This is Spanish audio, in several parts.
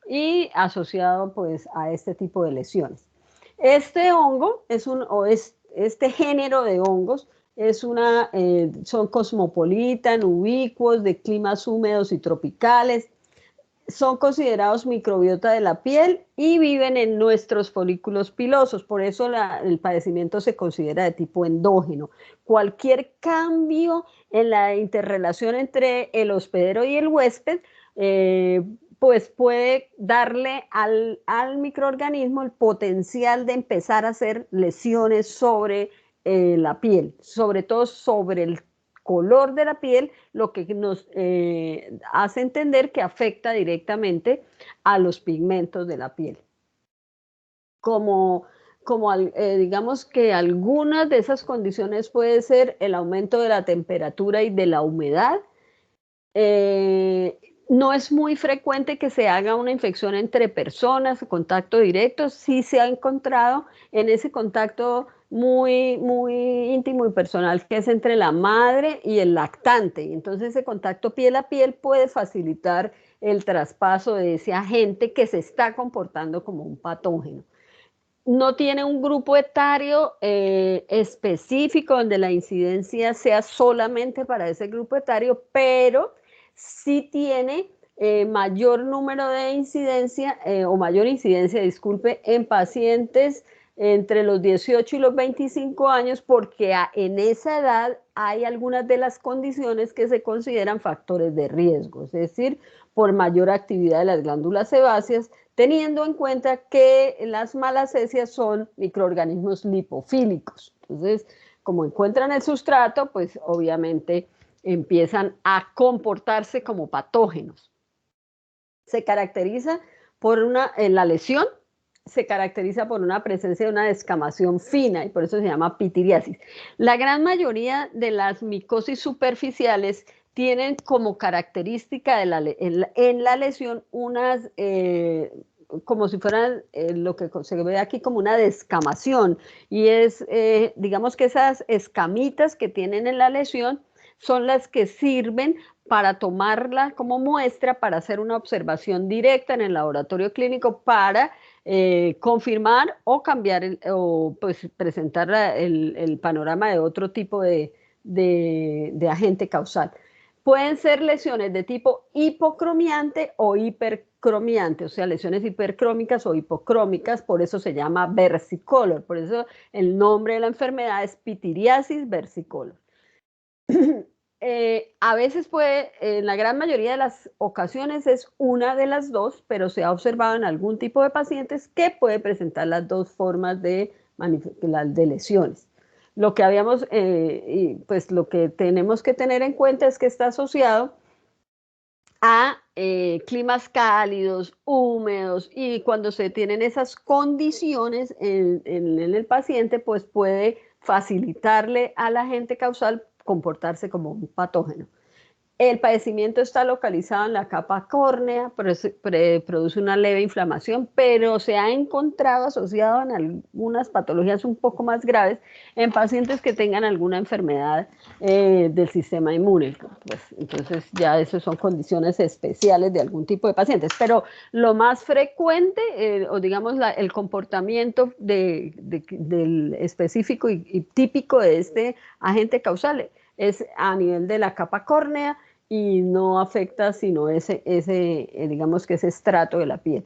y asociado pues a este tipo de lesiones. Este hongo este género de hongos son cosmopolitan, ubicuos, de climas húmedos y tropicales, son considerados microbiota de la piel y viven en nuestros folículos pilosos, por eso el padecimiento se considera de tipo endógeno. Cualquier cambio en la interrelación entre el hospedero y el huésped, pues puede darle al microorganismo el potencial de empezar a hacer lesiones sobre la piel, sobre todo sobre el color de la piel, lo que nos hace entender que afecta directamente a los pigmentos de la piel. Digamos que algunas de esas condiciones puede ser el aumento de la temperatura y de la humedad. No es muy frecuente que se haga una infección entre personas, contacto directo, sí se ha encontrado en ese contacto muy, muy íntimo y personal que es entre la madre y el lactante. Entonces ese contacto piel a piel puede facilitar el traspaso de ese agente que se está comportando como un patógeno. No tiene un grupo etario específico donde la incidencia sea solamente para ese grupo etario, pero sí tiene mayor número de incidencia o mayor incidencia, disculpe, en pacientes entre los 18 y los 25 años, porque en esa edad hay algunas de las condiciones que se consideran factores de riesgo, es decir, por mayor actividad de las glándulas sebáceas, teniendo en cuenta que las malacesias son microorganismos lipofílicos. Entonces, como encuentran el sustrato, pues obviamente empiezan a comportarse como patógenos. Se caracteriza por la lesión se caracteriza por una presencia de una descamación fina y por eso se llama pitiriasis. La gran mayoría de las micosis superficiales tienen como característica en la lesión unas, como si fueran lo que se ve aquí como una descamación, y es, digamos que esas escamitas que tienen en la lesión son las que sirven para tomarla como muestra, para hacer una observación directa en el laboratorio clínico para confirmar o cambiar o pues presentar el panorama de otro tipo de agente causal. Pueden ser lesiones de tipo hipocromiante o hipercromiante, o sea, lesiones hipercrómicas o hipocrómicas, por eso se llama versicolor, por eso el nombre de la enfermedad es pitiriasis versicolor. A veces en la gran mayoría de las ocasiones es una de las dos, pero se ha observado en algún tipo de pacientes que puede presentar las dos formas de lesiones. Lo que pues lo que tenemos que tener en cuenta es que está asociado a climas cálidos, húmedos, y cuando se tienen esas condiciones en el paciente, pues puede facilitarle al agente causal comportarse como un patógeno. El padecimiento está localizado en la capa córnea, produce una leve inflamación, pero se ha encontrado asociado en algunas patologías un poco más graves en pacientes que tengan alguna enfermedad del sistema inmune. Pues, entonces ya esas son condiciones especiales de algún tipo de pacientes, pero lo más frecuente, o digamos el comportamiento del específico y típico de este agente causal es a nivel de la capa córnea y no afecta sino digamos que ese estrato de la piel.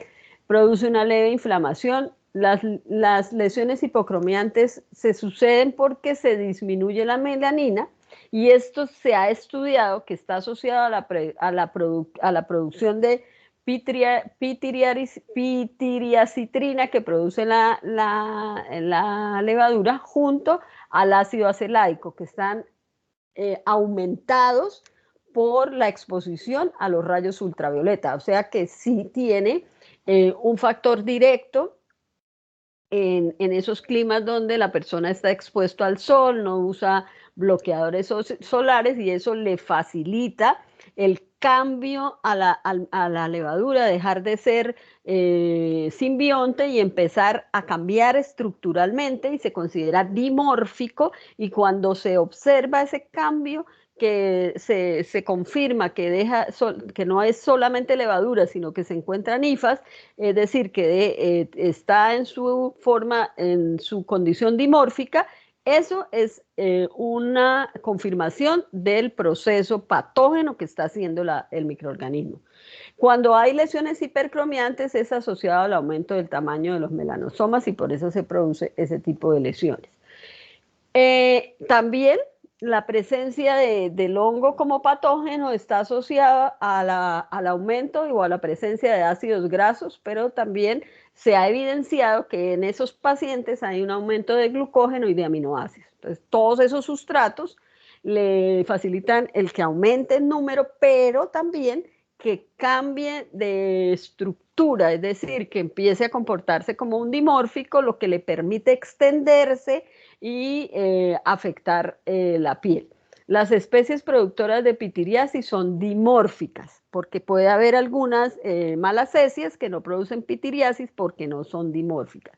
Produce una leve inflamación. Las lesiones hipocromiantes se suceden porque se disminuye la melanina, y esto se ha estudiado que está asociado a la producción de pitiriacitrina que produce la levadura junto al ácido acelaico, que están aumentados por la exposición a los rayos ultravioleta, o sea que sí tiene un factor directo en esos climas donde la persona está expuesto al sol, no usa bloqueadores solares, y eso le facilita el cambio a la levadura, dejar de ser simbionte y empezar a cambiar estructuralmente, y se considera dimórfico, y cuando se observa ese cambio que se confirma que, que no es solamente levadura, sino que se encuentran hifas, es decir, que está en su forma, en su condición dimórfica, eso es una confirmación del proceso patógeno que está haciendo el microorganismo. Cuando hay lesiones hipercromiantes es asociado al aumento del tamaño de los melanosomas y por eso se produce ese tipo de lesiones. También la presencia del hongo como patógeno está asociada al aumento o a la presencia de ácidos grasos, pero también se ha evidenciado que en esos pacientes hay un aumento de glucógeno y de aminoácidos. Entonces, todos esos sustratos le facilitan el que aumente el número, pero también que cambie de estructura, es decir, que empiece a comportarse como un dimórfico, lo que le permite extenderse y afectar la piel. Las especies productoras de pitiriasis son dimórficas, porque puede haber algunas malacésias que no producen pitiriasis porque no son dimórficas.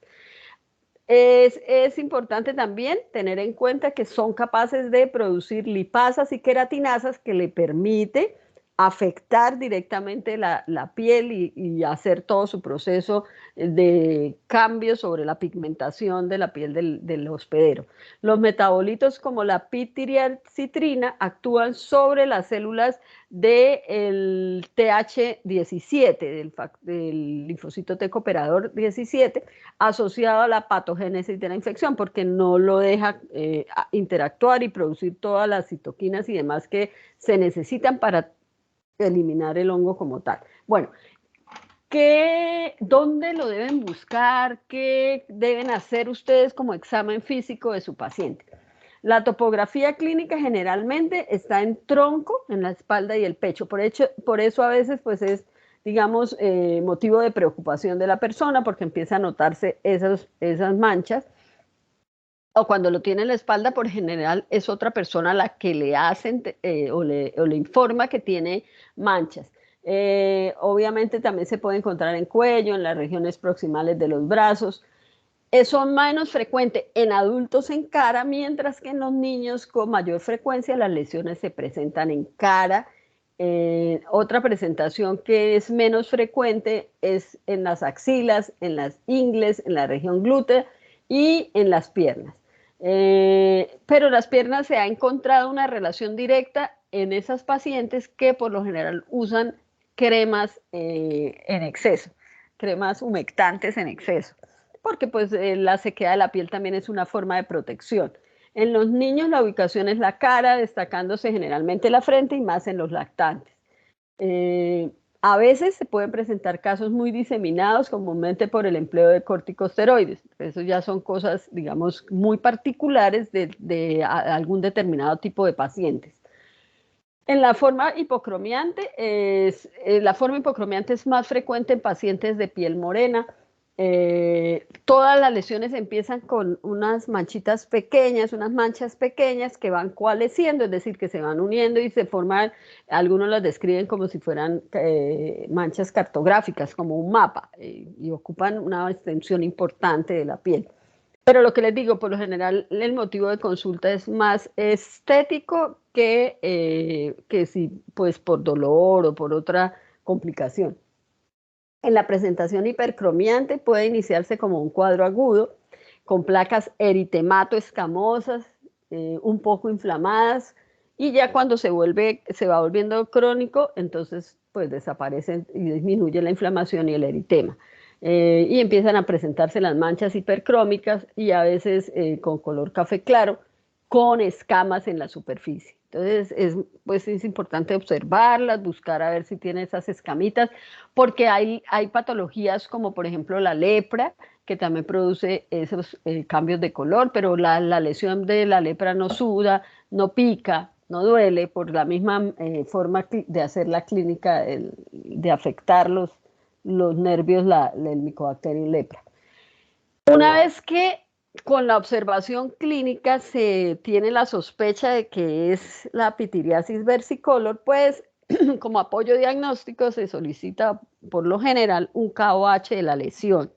Es importante también tener en cuenta que son capaces de producir lipasas y queratinasas que le permite afectar directamente la piel y hacer todo su proceso de cambio sobre la pigmentación de la piel del hospedero. Los metabolitos como la pitiriacitrina actúan sobre las células del TH17, del linfocito T cooperador 17, asociado a la patogénesis de la infección, porque no lo deja interactuar y producir todas las citoquinas y demás que se necesitan para eliminar el hongo como tal. Bueno, ¿dónde lo deben buscar? ¿Qué deben hacer ustedes como examen físico de su paciente? La topografía clínica generalmente está en tronco, en la espalda y el pecho. Por eso a veces pues es, digamos, motivo de preocupación de la persona porque empieza a notarse esas manchas. O cuando lo tiene en la espalda, por general es otra persona la que le hacen o le informa que tiene manchas. Obviamente también se puede encontrar en cuello, en las regiones proximales de los brazos. Son menos frecuentes en adultos en cara, mientras que en los niños con mayor frecuencia las lesiones se presentan en cara. Otra presentación que es menos frecuente es en las axilas, en las ingles, en la región glútea y en las piernas. Pero las piernas se ha encontrado una relación directa en esas pacientes que por lo general usan cremas en exceso, cremas humectantes en exceso, porque pues la sequedad de la piel también es una forma de protección. En los niños la ubicación es la cara, destacándose generalmente la frente y más en los lactantes. A veces se pueden presentar casos muy diseminados, comúnmente por el empleo de corticosteroides. Eso ya son cosas, digamos, muy particulares de algún determinado tipo de pacientes. En la forma hipocromiante, la forma hipocromiante es más frecuente en pacientes de piel morena. Todas las lesiones empiezan con unas manchitas pequeñas, unas manchas pequeñas que van coalesciendo, es decir, que se van uniendo y se forman, algunos las describen como si fueran manchas cartográficas, como un mapa, y ocupan una extensión importante de la piel. Pero lo que les digo, por lo general, el motivo de consulta es más estético que si, pues, por dolor o por otra complicación. En la presentación hipercromiante puede iniciarse como un cuadro agudo, con placas eritemato escamosas, un poco inflamadas, y ya cuando se va volviendo crónico, entonces pues desaparecen y disminuye la inflamación y el eritema. Y empiezan a presentarse las manchas hipercrómicas y a veces con color café claro, con escamas en la superficie. Entonces, pues es importante observarlas, buscar a ver si tiene esas escamitas, porque hay patologías como por ejemplo la lepra, que también produce esos cambios de color, pero la lesión de la lepra no suda, no pica, no duele, por la misma forma de hacer la clínica, de afectar los nervios del Mycobacterium lepra. Una vez que con la observación clínica se tiene la sospecha de que es la pitiriasis versicolor, pues como apoyo diagnóstico se solicita por lo general un KOH de la lesión.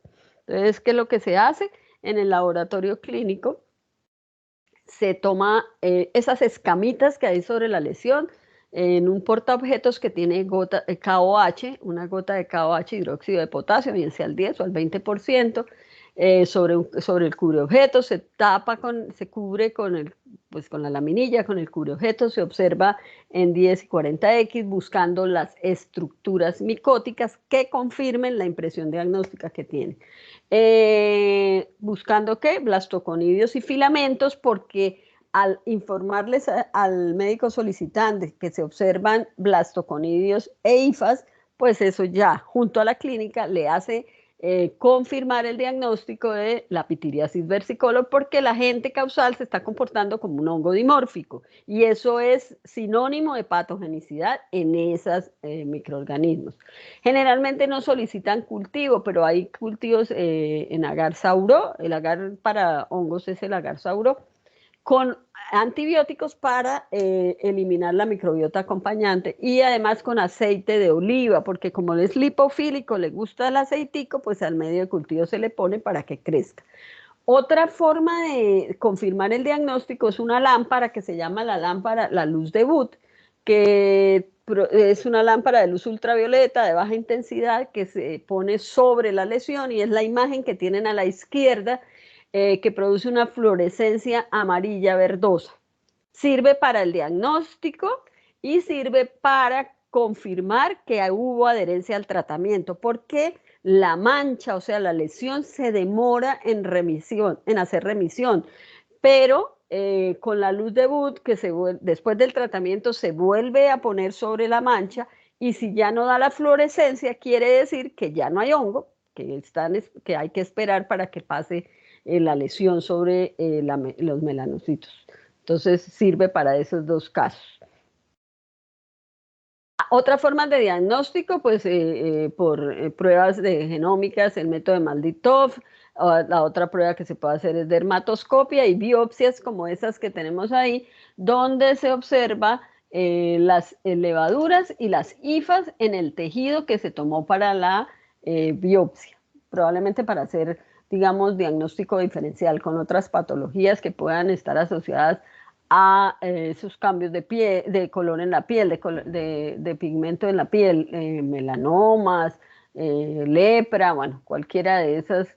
Entonces, ¿qué es lo que se hace? En el laboratorio clínico se toma esas escamitas que hay sobre la lesión en un portaobjetos que tiene KOH, una gota de KOH, hidróxido de potasio, bien sea al 10 o al 20%, sobre el cubreobjetos, se tapa se cubre pues con la laminilla, con el cubreobjetos, se observa en 10 y 40X buscando las estructuras micóticas que confirmen la impresión diagnóstica que tiene. ¿Buscando qué? Blastoconidios y filamentos, porque al informarles al médico solicitante que se observan blastoconidios e hifas, pues eso ya junto a la clínica le hace confirmar el diagnóstico de la pitiriasis versicolor, porque el agente causal se está comportando como un hongo dimórfico y eso es sinónimo de patogenicidad en esos microorganismos. Generalmente no solicitan cultivo, pero hay cultivos en agar sauro. El agar para hongos es el agar sauro, con antibióticos para eliminar la microbiota acompañante y además con aceite de oliva, porque como es lipofílico, le gusta el aceitico, pues al medio de cultivo se le pone para que crezca. Otra forma de confirmar el diagnóstico es una lámpara que se llama la lámpara, la luz de Wood, que es una lámpara de luz ultravioleta de baja intensidad que se pone sobre la lesión y es la imagen que tienen a la izquierda, que produce una fluorescencia amarilla verdosa. Sirve para el diagnóstico y sirve para confirmar que hubo adherencia al tratamiento, porque la mancha, o sea, la lesión se demora en remisión, en hacer remisión, pero con la luz de Wood, después del tratamiento se vuelve a poner sobre la mancha y si ya no da la fluorescencia, quiere decir que ya no hay hongo, que hay que esperar para que pase la lesión sobre los melanocitos. Entonces sirve para esos dos casos. Otra forma de diagnóstico, pues por pruebas de genómicas, el método de Malditov. La otra prueba que se puede hacer es dermatoscopia y biopsias como esas que tenemos ahí, donde se observa las levaduras y las hifas en el tejido que se tomó para la biopsia, probablemente para hacer, digamos, diagnóstico diferencial con otras patologías que puedan estar asociadas a esos cambios de color en la piel, de pigmento en la piel, melanomas, lepra, bueno, cualquiera de esas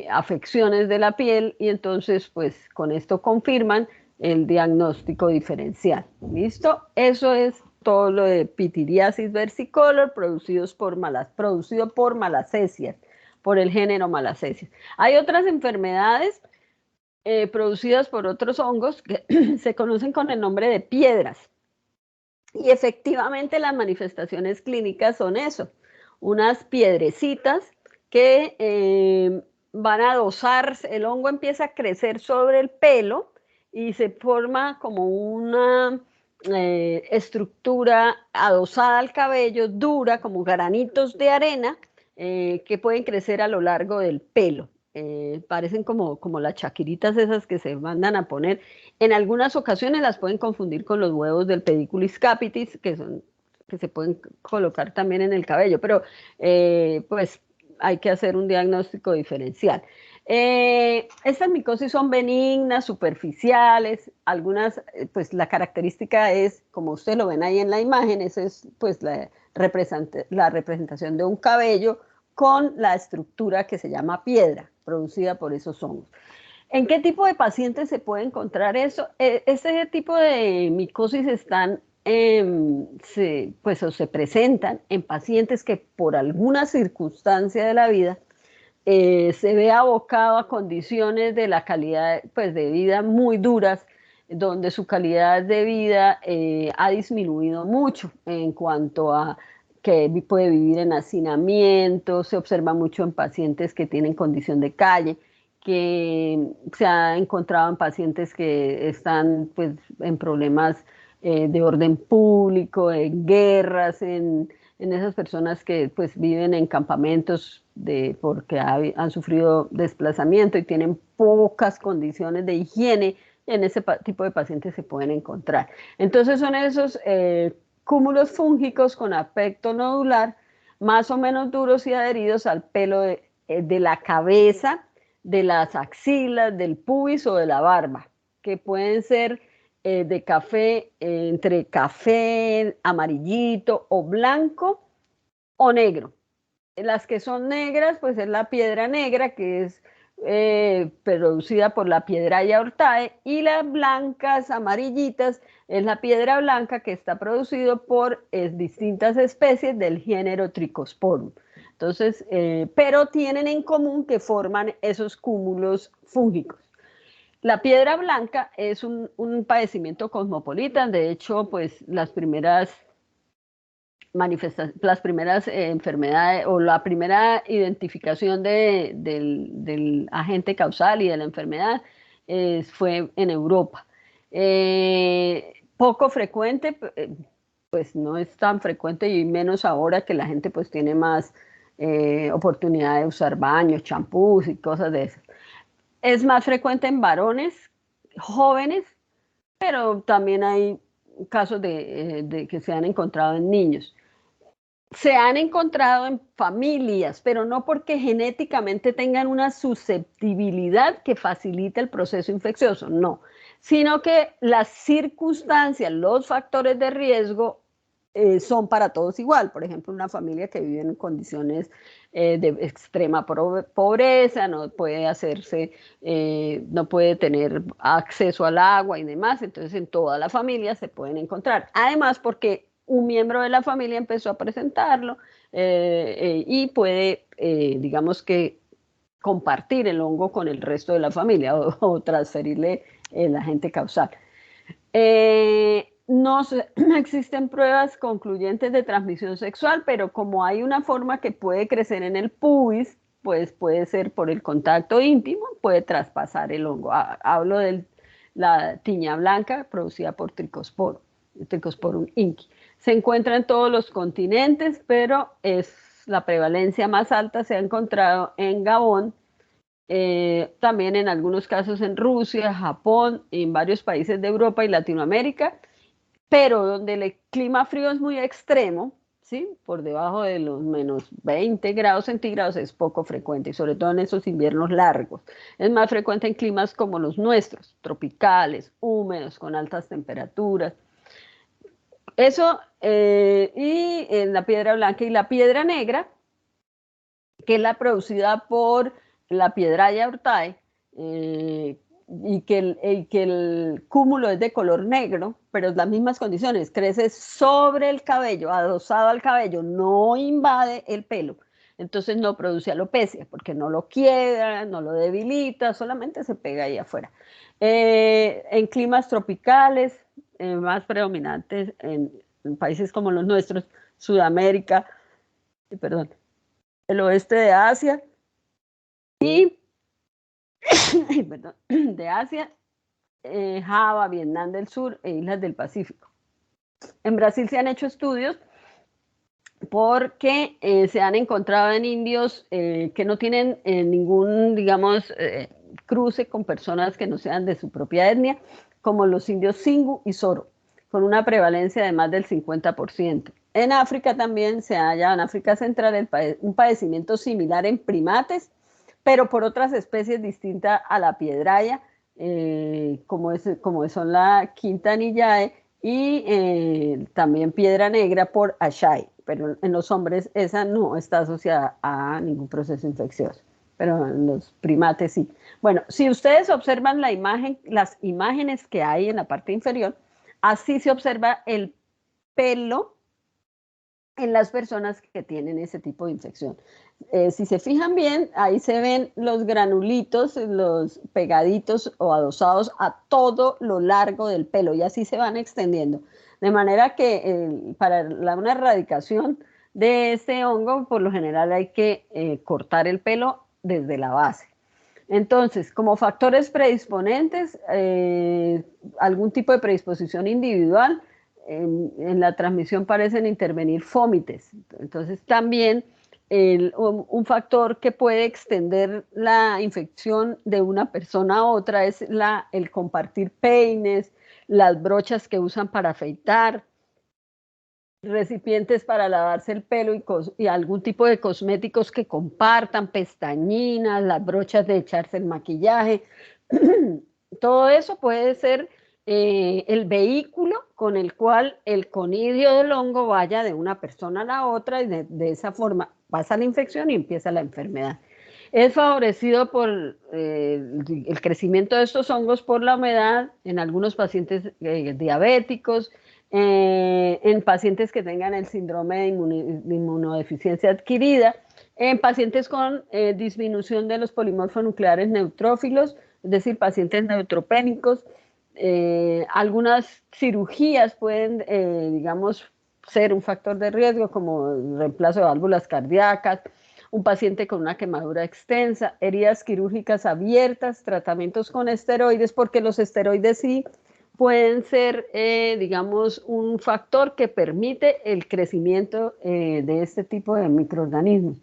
afecciones de la piel y entonces pues con esto confirman el diagnóstico diferencial. ¿Listo? Eso es todo lo de pitiriasis versicolor producido por Malacesias, por el género Malacesias. Hay otras enfermedades producidas por otros hongos que se conocen con el nombre de piedras. Y efectivamente las manifestaciones clínicas son eso, unas piedrecitas que van a adosarse, el hongo empieza a crecer sobre el pelo y se forma como una estructura adosada al cabello, dura, como granitos de arena, que pueden crecer a lo largo del pelo. Parecen como las chaquiritas esas que se mandan a poner. En algunas ocasiones las pueden confundir con los huevos del pediculis capitis, que se pueden colocar también en el cabello, pero pues hay que hacer un diagnóstico diferencial. Estas micosis son benignas, superficiales, algunas, pues la característica es, como ustedes lo ven ahí en la imagen, esa es pues la representación de un cabello con la estructura que se llama piedra, producida por esos hongos. ¿En qué tipo de pacientes se puede encontrar eso? Este tipo de micosis pues, o se presentan en pacientes que por alguna circunstancia de la vida se ve abocado a condiciones de la calidad pues, de vida muy duras, donde su calidad de vida ha disminuido mucho en cuanto a que puede vivir en hacinamiento, se observa mucho en pacientes que tienen condición de calle, que se ha encontrado en pacientes que están pues, en problemas de orden público, en guerras, en esas personas que pues viven en campamentos porque han sufrido desplazamiento y tienen pocas condiciones de higiene, en ese tipo de pacientes se pueden encontrar. Entonces son esos cúmulos fúngicos con aspecto nodular, más o menos duros y adheridos al pelo de la cabeza, de las axilas, del pubis o de la barba. que pueden ser de café, entre café, amarillito o blanco o negro. Las que son negras, pues es la piedra negra, que es producida por la Piedrahia hortae, y las blancas, amarillitas, es la piedra blanca que está producido por distintas especies del género Trichosporum. Entonces, pero tienen en común que forman esos cúmulos fúngicos. La piedra blanca es un padecimiento cosmopolita. De hecho, pues las primeras enfermedades o la primera identificación del agente causal y de la enfermedad fue en Europa. Poco frecuente, pues no es tan frecuente y menos ahora que la gente pues tiene más oportunidad de usar baños, champús y cosas de esas. Es más frecuente en varones jóvenes, pero también hay casos de que se han encontrado en niños. Se han encontrado en familias, pero no porque genéticamente tengan una susceptibilidad que facilite el proceso infeccioso, no, sino que las circunstancias, los factores de riesgo son para todos igual. Por ejemplo, una familia que vive en condiciones de extrema pobreza, no puede no puede tener acceso al agua y demás, entonces en toda la familia se pueden encontrar. Además, porque un miembro de la familia empezó a presentarlo y puede, digamos que, compartir el hongo con el resto de la familia o transferirle el agente causal. No existen pruebas concluyentes de transmisión sexual, pero como hay una forma que puede crecer en el pubis, pues puede ser por el contacto íntimo, puede traspasar el hongo. Hablo de la tiña blanca producida por Trichosporum inqui. Se encuentra en todos los continentes, pero la prevalencia más alta se ha encontrado en Gabón, también en algunos casos en Rusia, Japón, en varios países de Europa y Latinoamérica, pero donde el clima frío es muy extremo, ¿sí? Por debajo de los menos 20 grados centígrados es poco frecuente, y sobre todo en esos inviernos largos. Es más frecuente en climas como los nuestros, tropicales, húmedos, con altas temperaturas. Eso, y en la piedra blanca y la piedra negra, que es la producida por la Piedrahia hortae, y que el cúmulo es de color negro, pero es las mismas condiciones, crece sobre el cabello, adosado al cabello, no invade el pelo, entonces no produce alopecia, porque no lo quiebra, no lo debilita, solamente se pega ahí afuera. En climas tropicales, más predominantes en países como los nuestros, Sudamérica, perdón, el oeste de Asia y perdón, de Asia, Java, Vietnam del Sur e islas del Pacífico. En Brasil se han hecho estudios porque se han encontrado en indios que no tienen ningún, digamos, cruce con personas que no sean de su propia etnia, como los indios Singu y Soro, con una prevalencia de más del 50%. En África también se halla, en África Central, un padecimiento similar en primates, pero por otras especies distintas a la piedrahia, como son la Quintanillae y también piedra negra por Ashai, pero en los hombres esa no está asociada a ningún proceso infeccioso, pero en los primates sí. Bueno, si ustedes observan la imagen, las imágenes que hay en la parte inferior, así se observa el pelo en las personas que tienen ese tipo de infección. Si se fijan bien, ahí se ven los granulitos, los pegaditos o adosados a todo lo largo del pelo y así se van extendiendo. De manera que para una erradicación de este hongo, por lo general hay que cortar el pelo desde la base. Entonces, como factores predisponentes, algún tipo de predisposición individual, en la transmisión parecen intervenir fómites. Entonces, también un factor que puede extender la infección de una persona a otra es el compartir peines, las brochas que usan para afeitar, recipientes para lavarse el pelo y algún tipo de cosméticos que compartan, pestañinas, las brochas de echarse el maquillaje. Todo eso puede ser el vehículo con el cual el conidio del hongo vaya de una persona a la otra y de esa forma pasa la infección y empieza la enfermedad. Es favorecido por el crecimiento de estos hongos por la humedad en algunos pacientes diabéticos, en pacientes que tengan el síndrome de inmunodeficiencia adquirida, en pacientes con disminución de los polimorfonucleares neutrófilos, es decir, pacientes neutropénicos. Algunas cirugías pueden, digamos, ser un factor de riesgo, como el reemplazo de válvulas cardíacas, un paciente con una quemadura extensa, heridas quirúrgicas abiertas, tratamientos con esteroides, porque los esteroides sí pueden ser, digamos, un factor que permite el crecimiento de este tipo de microorganismos.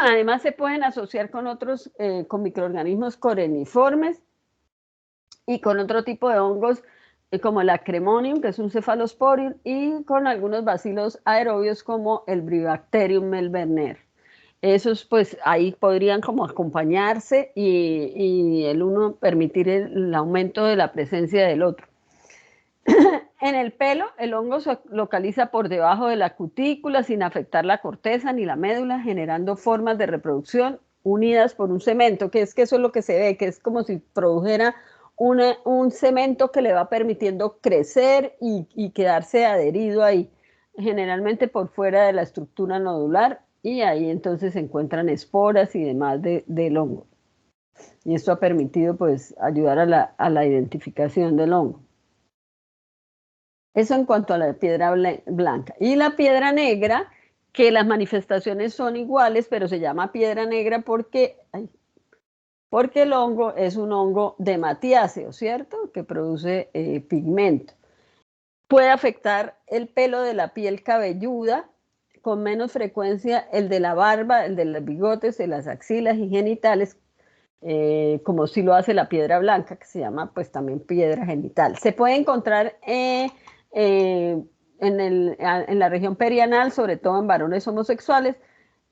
Además, se pueden asociar con otros, con microorganismos coreniformes y con otro tipo de hongos como el Acremonium, que es un cephalosporin, y con algunos bacilos aerobios como el Brevibacterium melberner. Esos pues ahí podrían como acompañarse y el uno permitir el aumento de la presencia del otro. En el pelo, el hongo se localiza por debajo de la cutícula sin afectar la corteza ni la médula, generando formas de reproducción unidas por un cemento, que eso es lo que se ve, que es como si produjera un cemento que le va permitiendo crecer y quedarse adherido ahí, generalmente por fuera de la estructura nodular, y ahí entonces se encuentran esporas y demás del hongo. Y esto ha permitido pues ayudar a la identificación del hongo. Eso en cuanto a la piedra blanca. Y la piedra negra, que las manifestaciones son iguales, pero se llama piedra negra porque el hongo es un hongo dematiáceo, ¿cierto? Que produce pigmento. Puede afectar el pelo de la piel cabelluda, con menos frecuencia el de la barba, el de los bigotes, de las axilas y genitales, como si lo hace la piedra blanca, que se llama pues también piedra genital. Se puede encontrar en la región perianal, sobre todo en varones homosexuales,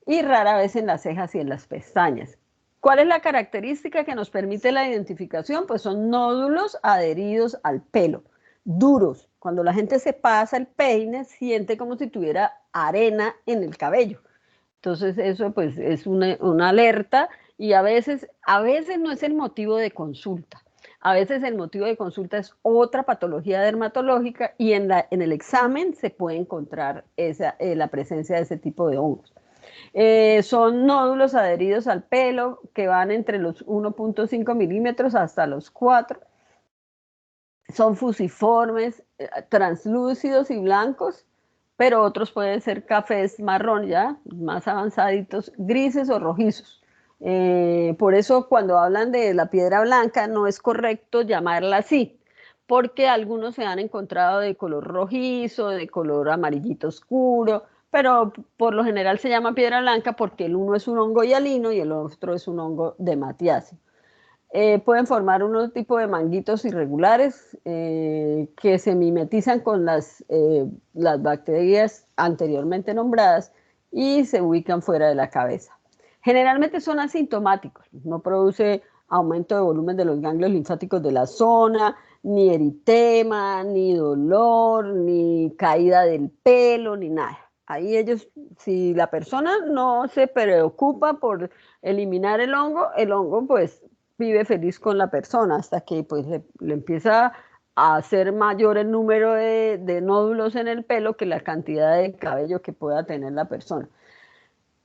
y rara vez en las cejas y en las pestañas. ¿Cuál es la característica que nos permite la identificación? Pues son nódulos adheridos al pelo, duros. Cuando la gente se pasa el peine, siente como si tuviera arena en el cabello. Entonces eso pues es una alerta y a veces no es el motivo de consulta. A veces el motivo de consulta es otra patología dermatológica y en el examen se puede encontrar la presencia de ese tipo de hongos. Son nódulos adheridos al pelo que van entre los 1.5 milímetros hasta los 4. Son fusiformes, translúcidos y blancos, pero otros pueden ser cafés marrón ya, más avanzaditos, grises o rojizos. Por eso cuando hablan de la piedra blanca no es correcto llamarla así, porque algunos se han encontrado de color rojizo, de color amarillito oscuro, pero por lo general se llama piedra blanca porque el uno es un hongo hialino y el otro es un hongo de matiáceo. Pueden formar unos tipos de manguitos irregulares que se mimetizan con las bacterias anteriormente nombradas y se ubican fuera de la cabeza. Generalmente son asintomáticos, no produce aumento de volumen de los ganglios linfáticos de la zona, ni eritema, ni dolor, ni caída del pelo, ni nada. Ahí ellos, si la persona no se preocupa por eliminar el hongo pues vive feliz con la persona hasta que pues le empieza a hacer mayor el número de nódulos en el pelo que la cantidad de cabello que pueda tener la persona.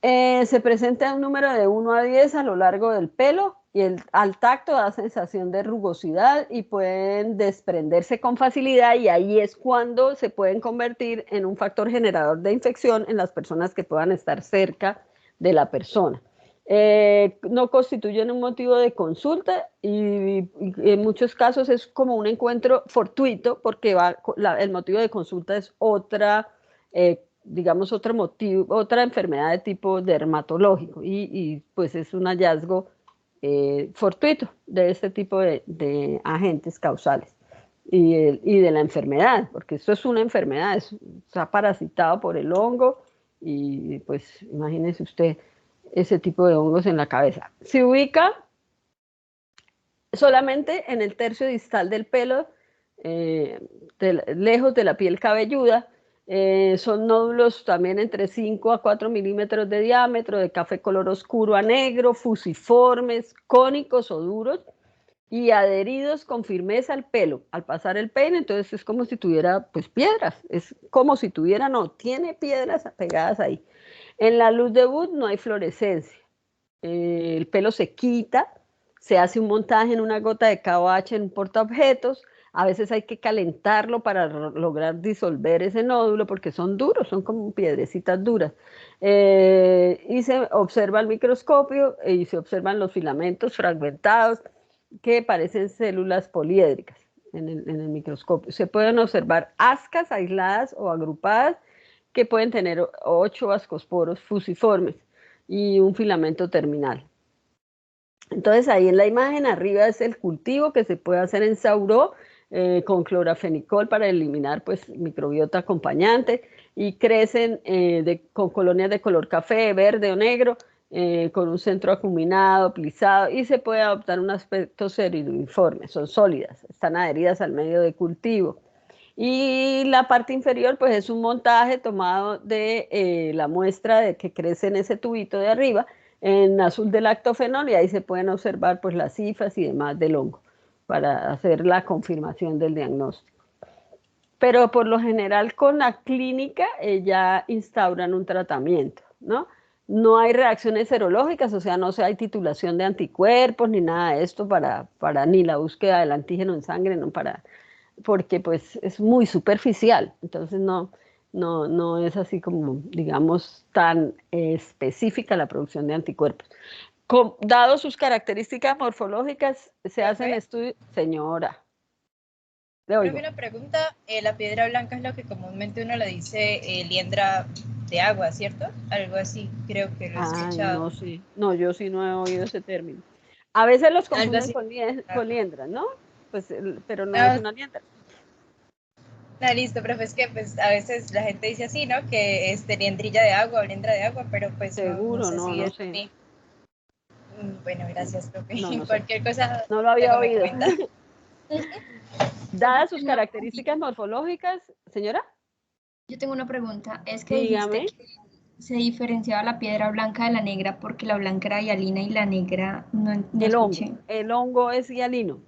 Se presenta un número de 1 a 10 a lo largo del pelo y al tacto da sensación de rugosidad y pueden desprenderse con facilidad y ahí es cuando se pueden convertir en un factor generador de infección en las personas que puedan estar cerca de la persona. No constituyen un motivo de consulta y en muchos casos es como un encuentro fortuito porque el motivo de consulta es digamos, otro motivo, otra enfermedad de tipo dermatológico y pues es un hallazgo fortuito de este tipo de agentes causales y de la enfermedad, porque esto es una enfermedad, está parasitado por el hongo y pues imagínese usted ese tipo de hongos en la cabeza. Se ubica solamente en el tercio distal del pelo, lejos de la piel cabelluda. Son nódulos también entre 5 a 4 milímetros de diámetro, de café color oscuro a negro, fusiformes, cónicos o duros y adheridos con firmeza al pelo. Al pasar el peine, entonces es como si tuviera pues piedras, es como si tuviera, no, tiene piedras pegadas ahí. En la luz de Wood no hay fluorescencia. El pelo se quita, se hace un montaje en una gota de KOH en un portaobjetos. A veces hay que calentarlo para lograr disolver ese nódulo porque son duros, son como piedrecitas duras. Y se observa al microscopio y se observan los filamentos fragmentados que parecen células poliédricas en el microscopio. Se pueden observar ascas aisladas o agrupadas que pueden tener 8 ascosporos fusiformes y un filamento terminal. Entonces ahí en la imagen arriba es el cultivo que se puede hacer en Sauró con clorafenicol para eliminar pues microbiota acompañante y crecen con colonias de color café, verde o negro con un centro acuminado, plisado y se puede adoptar un aspecto seriiforme, son sólidas, están adheridas al medio de cultivo. Y la parte inferior pues es un montaje tomado de la muestra de que crece en ese tubito de arriba en azul de lactofenol y ahí se pueden observar pues las cifras y demás del hongo para hacer la confirmación del diagnóstico. Pero por lo general con la clínica ya instauran un tratamiento, ¿no? No hay reacciones serológicas, o sea, no hay titulación de anticuerpos ni nada de esto para ni la búsqueda del antígeno en sangre, no para, porque pues es muy superficial, entonces no es así como, digamos, tan específica la producción de anticuerpos. Dado sus características morfológicas, se hacen Profe, estudios, señora, le profe, oigo. una pregunta. La piedra blanca es lo que comúnmente uno le dice liendra de agua, ¿cierto? Algo así, creo que lo he Ay, escuchado. no, sí, no, yo sí no he oído ese término. A veces los Algo confunden así. con liendras, ¿no? Pues, pero no es No, una liendra. no, listo, profe, es que pues a veces la gente dice así, ¿no? Que es liendrilla de agua o liendra de agua, pero pues no Seguro, sé no, si no es sé. así. Bueno, gracias, profe. No, no sé. Cualquier cosa No lo había luego me oído. comenta. Profe, Dadas sus características morfológicas, señora, yo tengo una pregunta. Es que dijiste dígame. que se diferenciaba la piedra blanca de la negra porque la blanca era hialina y la negra no escuché. El hongo es hialino,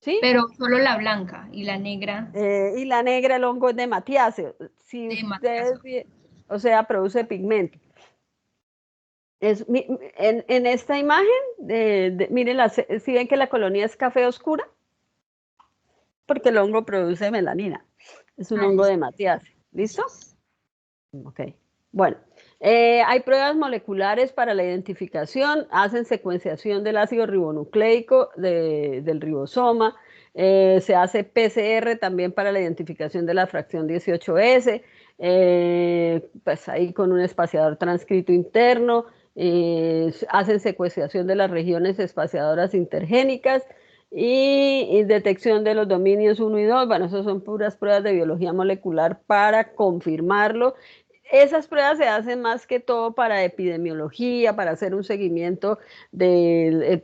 ¿sí? Pero solo la blanca y la negra Y la negra, el hongo es de matiáceo. Si de ustedes, matiazo. o sea, produce pigmento. En esta imagen, miren, si ven que la colonia es café oscura, porque el hongo produce melanina. Es un Ah, hongo de listo. matiáceo. ¿Listo? Ok. Bueno, hay pruebas moleculares para la identificación, hacen secuenciación del ácido ribonucleico del ribosoma, se hace PCR también para la identificación de la fracción 18S, pues ahí con un espaciador transcrito interno, hacen secuenciación de las regiones espaciadoras intergénicas y detección de los dominios 1 y 2. Bueno, esas son puras pruebas de biología molecular para confirmarlo. Esas pruebas se hacen más que todo para epidemiología, para hacer un seguimiento de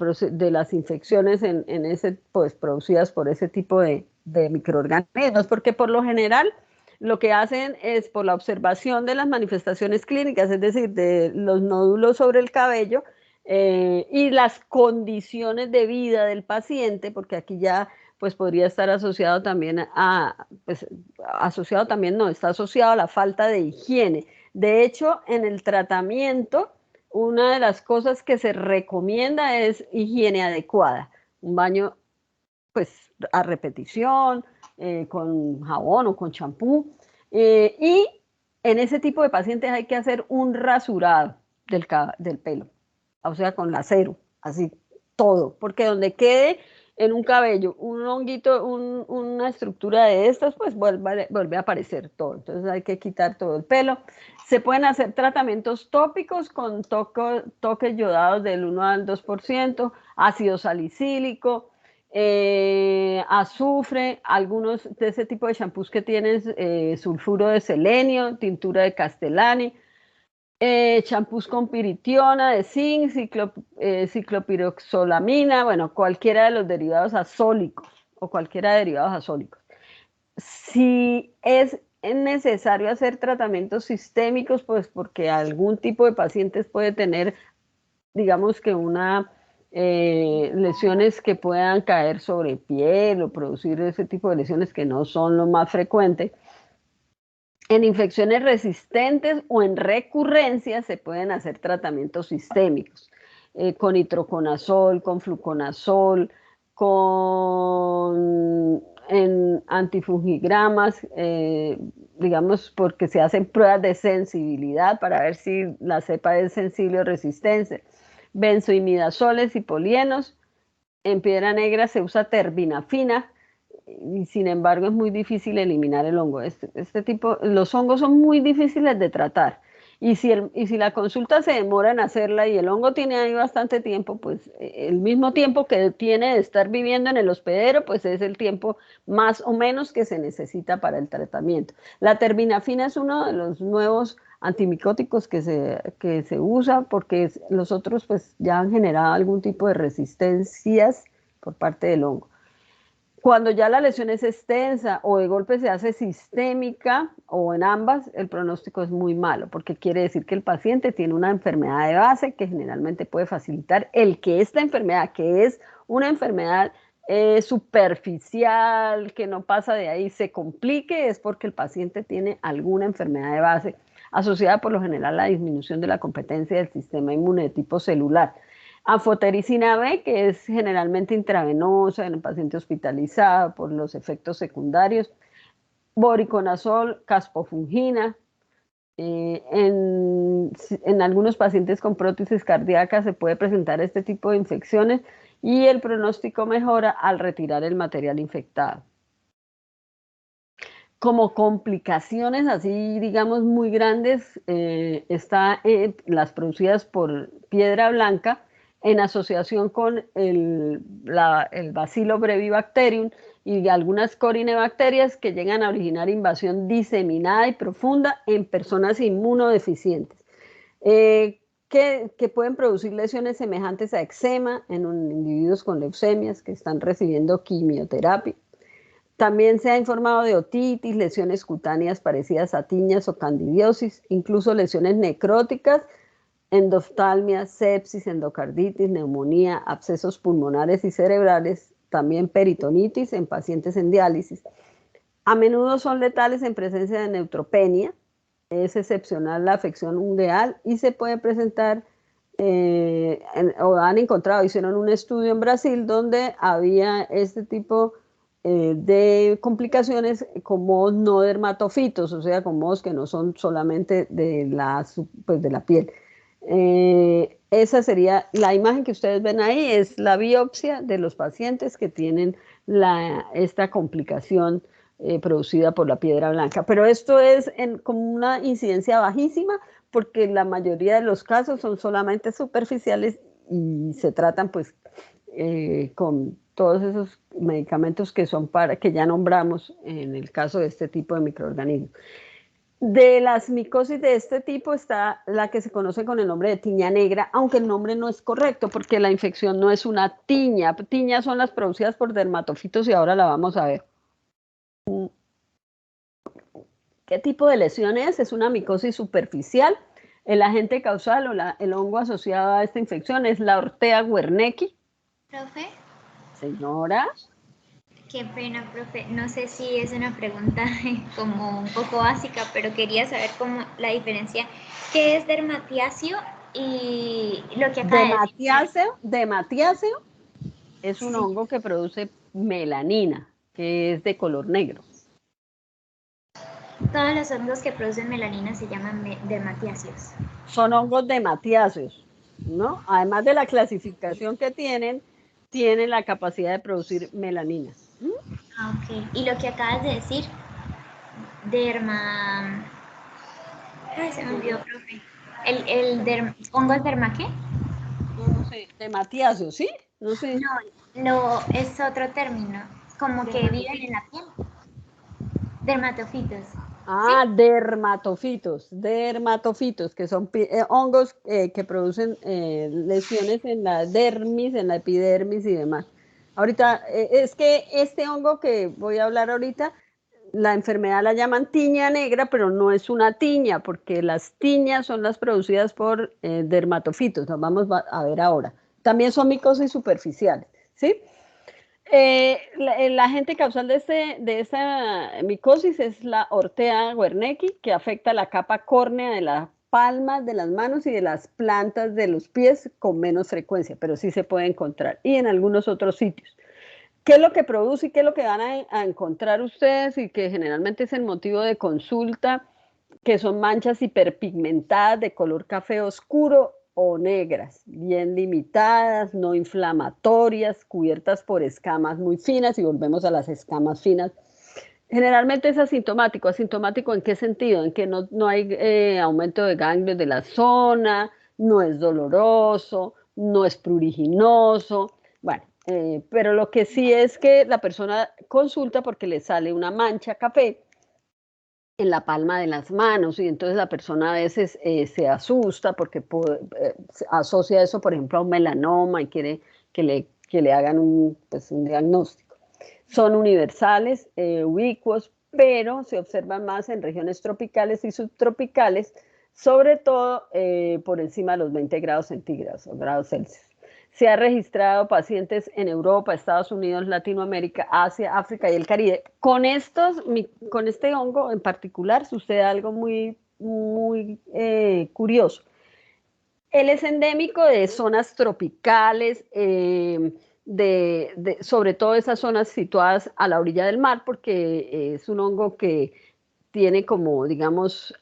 las infecciones en ese, pues, producidas por ese tipo de microorganismos, porque por lo general lo que hacen es por la observación de las manifestaciones clínicas, es decir, de los nódulos sobre el cabello y las condiciones de vida del paciente, porque aquí ya pues podría estar asociado también pues asociado también, no, está asociado a la falta de higiene. De hecho, en el tratamiento, una de las cosas que se recomienda es higiene adecuada, un baño pues a repetición, con jabón o con champú. Y en ese tipo de pacientes hay que hacer un rasurado del pelo, o sea, con la cero, así todo, porque donde quede en un cabello un honguito, una estructura de estas, pues vuelve a aparecer todo. Entonces hay que quitar todo el pelo. Se pueden hacer tratamientos tópicos con toques yodados del 1 al 2%, ácido salicílico, azufre, algunos de ese tipo de shampoos que tienen sulfuro de selenio, tintura de castellani, Champús con piritiona de zinc, ciclopiroxolamina, bueno, cualquiera de los derivados azólicos o cualquiera de derivados azólicos. Si es necesario hacer tratamientos sistémicos, pues porque algún tipo de pacientes puede tener, digamos que lesiones que puedan caer sobre piel o producir ese tipo de lesiones que no son lo más frecuente. En infecciones resistentes o en recurrencias se pueden hacer tratamientos sistémicos, con itroconazol, con fluconazol, en antifungigramas, digamos, porque se hacen pruebas de sensibilidad para ver si la cepa es sensible o resistente. Benzoimidazoles y polienos. En Piedra Negra se usa terbinafina, y sin embargo es muy difícil eliminar el hongo. Los hongos son muy difíciles de tratar. Y si la consulta se demora en hacerla y el hongo tiene ahí bastante tiempo, pues el mismo tiempo que tiene de estar viviendo en el hospedero, pues es el tiempo más o menos que se necesita para el tratamiento. La terbinafina es uno de los nuevos antimicóticos que se usa porque los otros pues ya han generado algún tipo de resistencias por parte del hongo. Cuando ya la lesión es extensa o de golpe se hace sistémica o en ambas, el pronóstico es muy malo, porque quiere decir que el paciente tiene una enfermedad de base que generalmente puede facilitar el que esta enfermedad, que es una enfermedad superficial, que no pasa de ahí, se complique, es porque el paciente tiene alguna enfermedad de base asociada por lo general a la disminución de la competencia del sistema inmune de tipo celular. Anfotericina B, que es generalmente intravenosa en el paciente hospitalizado por los efectos secundarios. Voriconazol, caspofungina. En algunos pacientes con prótesis cardíaca se puede presentar este tipo de infecciones y el pronóstico mejora al retirar el material infectado. Como complicaciones así, digamos, muy grandes, está las producidas por piedra blanca, en asociación con el Bacillus brevibacterium y algunas corinebacterias que llegan a originar invasión diseminada y profunda en personas inmunodeficientes, que pueden producir lesiones semejantes a eczema en individuos con leucemias que están recibiendo quimioterapia. También se ha informado de otitis, lesiones cutáneas parecidas a tiñas o candidiosis, incluso lesiones necróticas, endoftalmia, sepsis, endocarditis, neumonía, abscesos pulmonares y cerebrales, también peritonitis en pacientes en diálisis. A menudo son letales en presencia de neutropenia, es excepcional la afección ungueal y se puede presentar, o han encontrado, hicieron un estudio en Brasil donde había este tipo de complicaciones con mohos no dermatofitos, o sea, con mohos que no son solamente de la piel. Esa sería la imagen que ustedes ven ahí, es la biopsia de los pacientes que tienen esta complicación producida por la piedra blanca. Pero esto es como una incidencia bajísima porque la mayoría de los casos son solamente superficiales y se tratan pues con todos esos medicamentos que ya nombramos en el caso de este tipo de microorganismos. De las micosis de este tipo está la que se conoce con el nombre de tiña negra, aunque el nombre no es correcto porque la infección no es una tiña. Tiñas son las producidas por dermatofitos y ahora la vamos a ver. ¿Qué tipo de lesión es? Es una micosis superficial. El agente causal o el hongo asociado a esta infección es la Ortea wernicki. Profe. Señora. Qué pena, profe. No sé si es una pregunta como un poco básica, pero quería saber cómo la diferencia. ¿Qué es dermatiáceo y lo que acaba de decir? Dermatiáceo es un hongo que produce melanina, que es de color negro. Todos los hongos que producen melanina se llaman dermatiáceos. Son hongos dermatiáceos, ¿no? Además de la clasificación que tienen la capacidad de producir melanina. Ok. Y lo que acabas de decir, Ay, se me olvidó, profe. ¿Hongo es derma qué? No sé, dermatiáceos, ¿sí? No sé. No, es otro término, como que viven en la piel. Dermatofitos. Ah, dermatofitos, que son hongos que producen lesiones en la dermis, en la epidermis y demás. Ahorita, es que este hongo que voy a hablar ahorita, la enfermedad la llaman tiña negra, pero no es una tiña, porque las tiñas son las producidas por dermatofitos, nos vamos a ver ahora. También son micosis superficiales, ¿sí? El agente causal de esta micosis es la Ortea guernessi, que afecta la capa córnea de las palmas de las manos y de las plantas de los pies con menos frecuencia, pero sí se puede encontrar, y en algunos otros sitios. ¿Qué es lo que produce y qué es lo que van a encontrar ustedes y que generalmente es el motivo de consulta? Que son manchas hiperpigmentadas de color café oscuro o negras, bien limitadas, no inflamatorias, cubiertas por escamas muy finas, y volvemos a las escamas finas. Generalmente es asintomático. ¿Asintomático en qué sentido? En que no hay aumento de ganglios de la zona, no es doloroso, no es pruriginoso. Bueno, pero lo que sí es que la persona consulta porque le sale una mancha café en la palma de las manos, y entonces la persona a veces se asusta porque asocia eso, por ejemplo, a un melanoma y quiere que le hagan pues, un diagnóstico. Son universales, ubicuos, pero se observan más en regiones tropicales y subtropicales, sobre todo por encima de los 20 grados centígrados o grados Celsius. Se ha registrado pacientes en Europa, Estados Unidos, Latinoamérica, Asia, África y el Caribe. Con este hongo en particular sucede algo muy curioso. Él es endémico de zonas tropicales, sobre todo esas zonas situadas a la orilla del mar, porque es un hongo que tiene como, digamos,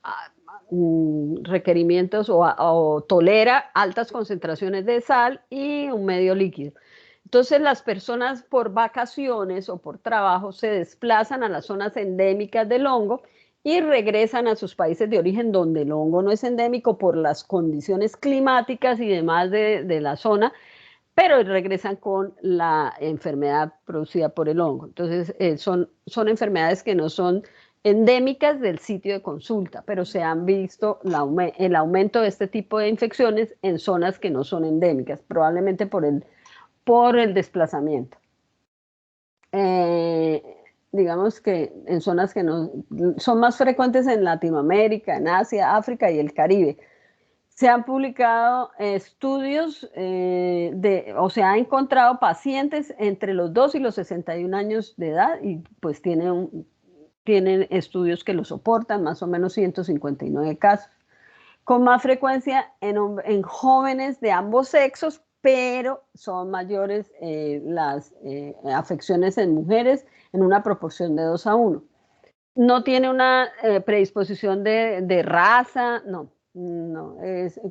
requerimientos o tolera altas concentraciones de sal y un medio líquido. Entonces las personas por vacaciones o por trabajo se desplazan a las zonas endémicas del hongo y regresan a sus países de origen donde el hongo no es endémico por las condiciones climáticas y demás de la zona, pero regresan con la enfermedad producida por el hongo. Entonces son enfermedades que no son endémicas del sitio de consulta, pero se han visto el aumento de este tipo de infecciones en zonas que no son endémicas, probablemente por el desplazamiento. Digamos que en zonas que no son más frecuentes en Latinoamérica, en Asia, África y el Caribe. Se han publicado estudios, o se ha encontrado pacientes entre los 2 y los 61 años de edad, y pues tienen estudios que lo soportan, más o menos 159 casos. Con más frecuencia en jóvenes de ambos sexos, pero son mayores las afecciones en mujeres en una proporción de 2:1. No tiene una predisposición de raza, no,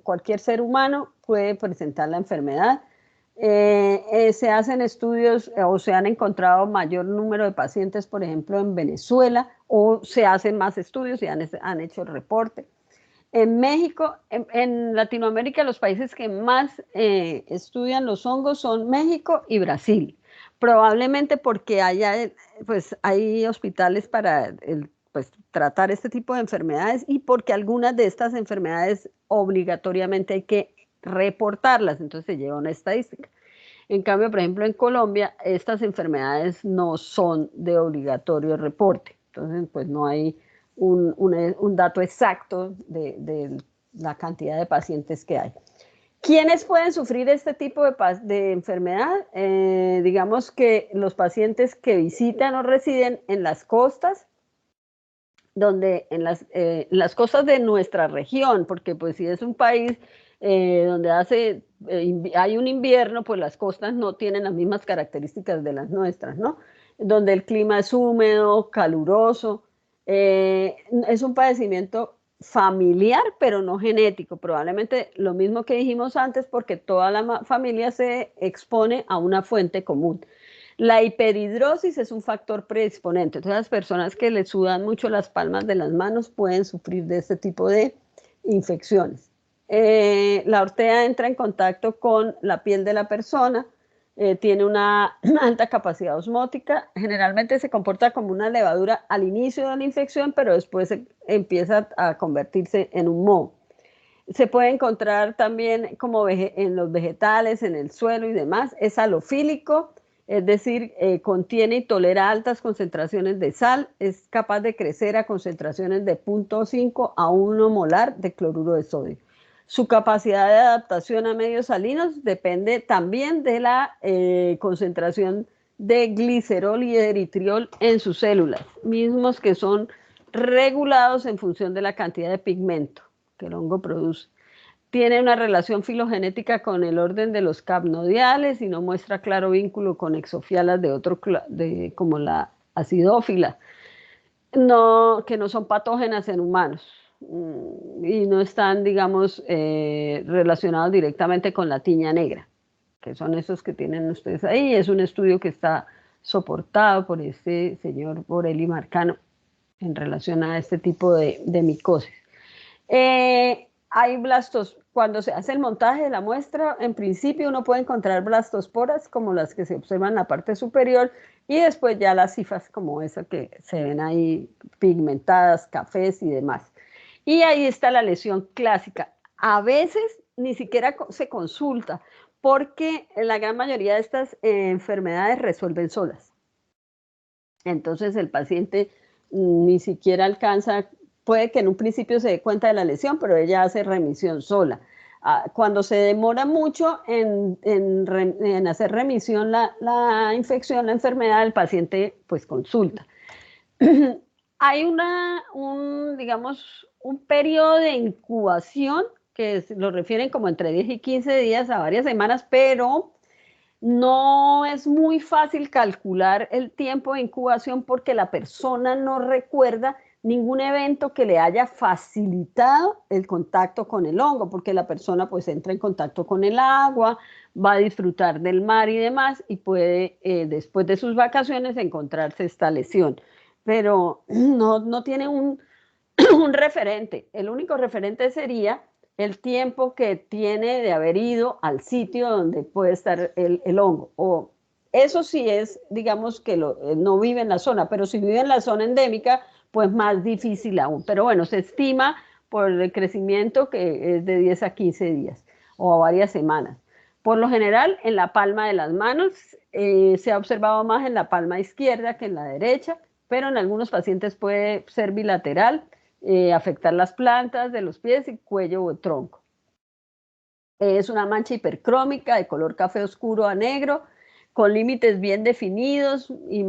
cualquier ser humano puede presentar la enfermedad. Se hacen estudios o se han encontrado mayor número de pacientes, por ejemplo, en Venezuela, o se hacen más estudios y han hecho el reporte. En México, en Latinoamérica, los países que más estudian los hongos son México y Brasil. Probablemente porque allá pues, hay hospitales para pues, tratar este tipo de enfermedades, y porque algunas de estas enfermedades obligatoriamente hay que reportarlas, entonces se lleva una estadística. En cambio, por ejemplo, en Colombia, estas enfermedades no son de obligatorio reporte, entonces pues no hay un dato exacto de la cantidad de pacientes que hay. ¿Quiénes pueden sufrir este tipo de enfermedad? Digamos que los pacientes que visitan o residen en las costas, en las costas de nuestra región, porque pues si es un país donde hay un invierno, pues las costas no tienen las mismas características de las nuestras, ¿no? Donde el clima es húmedo, caluroso. Es un padecimiento familiar, pero no genético. Probablemente lo mismo que dijimos antes, porque toda la familia se expone a una fuente común. La hiperhidrosis es un factor predisponente. Entonces, las personas que les sudan mucho las palmas de las manos pueden sufrir de este tipo de infecciones. La ortea entra en contacto con la piel de la persona, tiene una alta capacidad osmótica, generalmente se comporta como una levadura al inicio de la infección, pero después empieza a convertirse en un moho. Se puede encontrar también como en los vegetales, en el suelo y demás. Es halofílico, es decir, contiene y tolera altas concentraciones de sal. Es capaz de crecer a concentraciones de 0,5 a 1 molar de cloruro de sodio. Su capacidad de adaptación a medios salinos depende también de la concentración de glicerol y eritriol en sus células, mismos que son regulados en función de la cantidad de pigmento que el hongo produce. Tiene una relación filogenética con el orden de los capnodiales y no muestra claro vínculo con exofialas como la acidófila, que no son patógenas en humanos y no están, digamos, relacionados directamente con la tiña negra, que son esos que tienen ustedes ahí. Es un estudio que está soportado por este señor Borelli Marcano en relación a este tipo de micosis. Hay cuando se hace el montaje de la muestra, en principio uno puede encontrar blastosporas como las que se observan en la parte superior y después ya las cifras como esa que se ven ahí pigmentadas, cafés y demás. Y ahí está la lesión clásica. A veces ni siquiera se consulta porque la gran mayoría de estas enfermedades resuelven solas. Entonces el paciente ni siquiera alcanza, puede que en un principio se dé cuenta de la lesión, pero ella hace remisión sola. Cuando se demora mucho en hacer remisión la infección, la enfermedad, el paciente pues consulta. Hay digamos, un periodo de incubación que lo refieren como entre 10 y 15 días a varias semanas, pero no es muy fácil calcular el tiempo de incubación porque la persona no recuerda ningún evento que le haya facilitado el contacto con el hongo, porque la persona pues entra en contacto con el agua, va a disfrutar del mar y demás, y puede después de sus vacaciones encontrarse esta lesión. Pero no tiene un referente. El único referente sería el tiempo que tiene de haber ido al sitio donde puede estar el hongo. O eso sí es, digamos, que no vive en la zona, pero si vive en la zona endémica, pues más difícil aún. Pero bueno, se estima por el crecimiento que es de 10 a 15 días o a varias semanas. Por lo general, en la palma de las manos, se ha observado más en la palma izquierda que en la derecha, pero en algunos pacientes puede ser bilateral, afectar las plantas de los pies y cuello o tronco. Es una mancha hipercrómica de color café oscuro a negro, con límites bien definidos y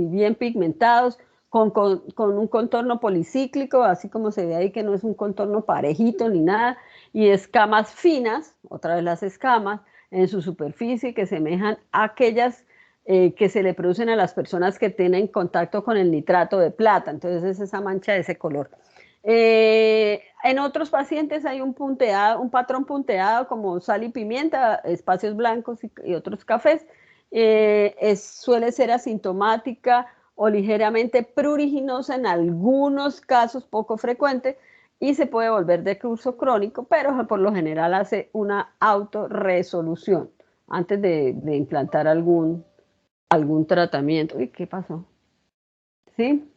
bien pigmentados, con un contorno policíclico, así como se ve ahí que no es un contorno parejito ni nada, y escamas finas, otra vez las escamas, en su superficie que semejan a aquellas que se le producen a las personas que tienen contacto con el nitrato de plata. Entonces es esa mancha de ese color. En otros pacientes hay un patrón punteado como sal y pimienta, espacios blancos y otros cafés. Suele ser asintomática o ligeramente pruriginosa en algunos casos, poco frecuente, y se puede volver de curso crónico, pero por lo general hace una autorresolución antes de implantar algún tratamiento. Uy, ¿qué pasó? ¿Sí?